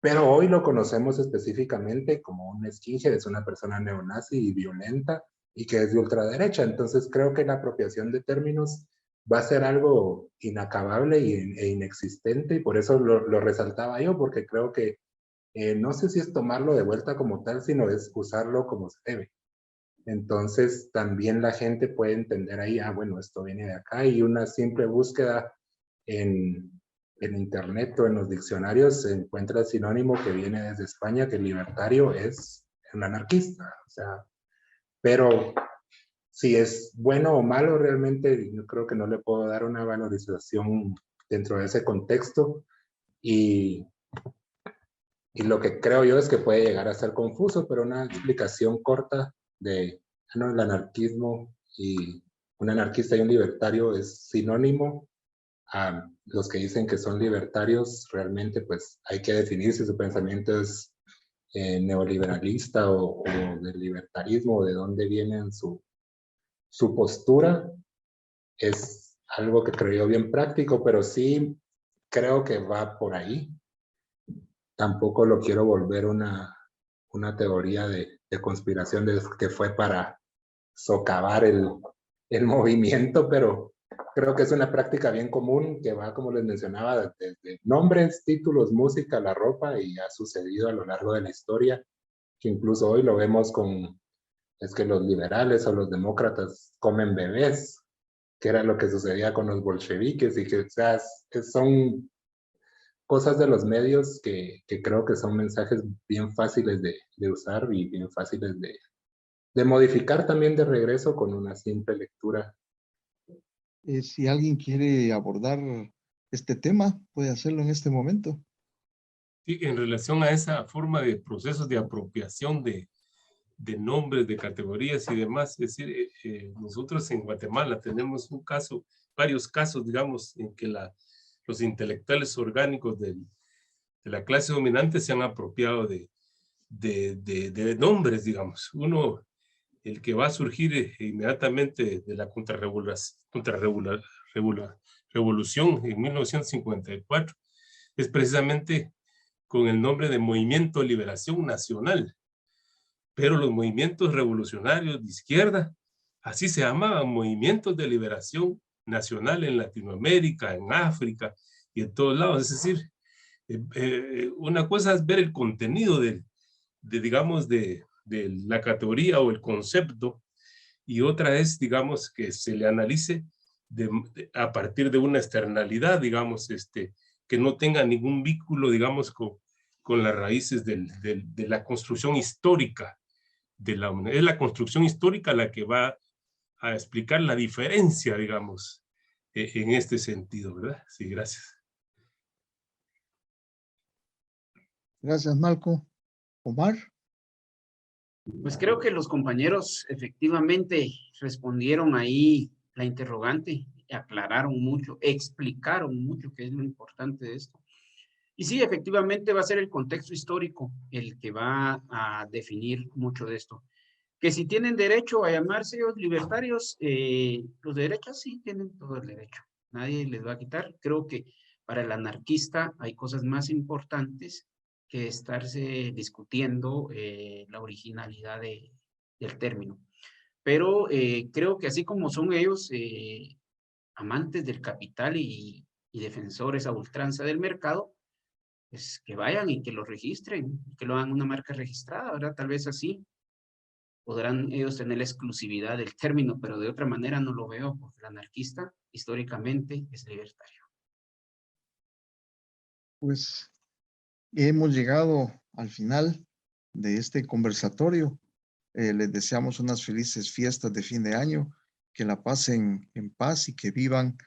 Pero hoy lo conocemos específicamente como un skinhead, es una persona neonazi y violenta y que es de ultraderecha. Entonces creo que la apropiación de términos va a ser algo inacabable e inexistente, y por eso lo resaltaba yo, porque creo que no sé si es tomarlo de vuelta como tal, sino es usarlo como se debe. Entonces también la gente puede entender ahí, bueno, esto viene de acá, y una simple búsqueda en internet o en los diccionarios se encuentra el sinónimo que viene desde España, que libertario es un anarquista. O sea, pero si es bueno o malo, realmente yo creo que no le puedo dar una valorización dentro de ese contexto, y lo que creo yo es que puede llegar a ser confuso, pero una explicación corta de el anarquismo y un anarquista y un libertario es sinónimo. A los que dicen que son libertarios, realmente pues hay que definir si su pensamiento es neoliberalista o del libertarismo, o de dónde viene su postura. Es algo que creo yo bien práctico, pero sí creo que va por ahí. Tampoco lo quiero volver una teoría de conspiración de que fue para socavar el movimiento, pero creo que es una práctica bien común que va, como les mencionaba, desde nombres, títulos, música, la ropa, y ha sucedido a lo largo de la historia, que incluso hoy lo vemos es que los liberales o los demócratas comen bebés, que era lo que sucedía con los bolcheviques, y que, o sea, son cosas de los medios que creo que son mensajes bien fáciles de usar y bien fáciles de modificar también de regreso con una simple lectura. Si alguien quiere abordar este tema, puede hacerlo en este momento. Sí, en relación a esa forma de procesos de apropiación de nombres, de categorías y demás, es decir, nosotros en Guatemala tenemos varios casos, digamos, en que los intelectuales orgánicos de la clase dominante se han apropiado de nombres, digamos. Uno, el que va a surgir inmediatamente de la revolución en 1954, es precisamente con el nombre de Movimiento de Liberación Nacional. Pero los movimientos revolucionarios de izquierda, así se llamaban, movimientos de liberación nacional en Latinoamérica, en África y en todos lados. Es decir, una cosa es ver el contenido digamos, de la categoría o el concepto, y otra es, digamos, que se le analice a partir de una externalidad, digamos, que no tenga ningún vínculo, digamos, con las raíces de la construcción histórica de la humanidad. Es la construcción histórica la que va a explicar la diferencia, digamos, en este sentido, ¿verdad? Sí, gracias. Gracias, Malco. Omar. Pues creo que los compañeros efectivamente respondieron ahí la interrogante, aclararon mucho, explicaron mucho, que es lo importante de esto. Y sí, efectivamente va a ser el contexto histórico el que va a definir mucho de esto. Que si tienen derecho a llamarse ellos libertarios, los de derecha sí tienen todo el derecho. Nadie les va a quitar. Creo que para el anarquista hay cosas más importantes que estarse discutiendo la originalidad del término. Pero creo que así como son ellos amantes del capital y defensores a ultranza del mercado, pues que vayan y que lo registren, que lo hagan una marca registrada, ¿verdad? Tal vez así podrán ellos tener la exclusividad del término, pero de otra manera no lo veo, porque el anarquista históricamente es libertario. Pues hemos llegado al final de este conversatorio. Les deseamos unas felices fiestas de fin de año que la pasen en paz y que vivan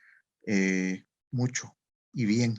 mucho y bien.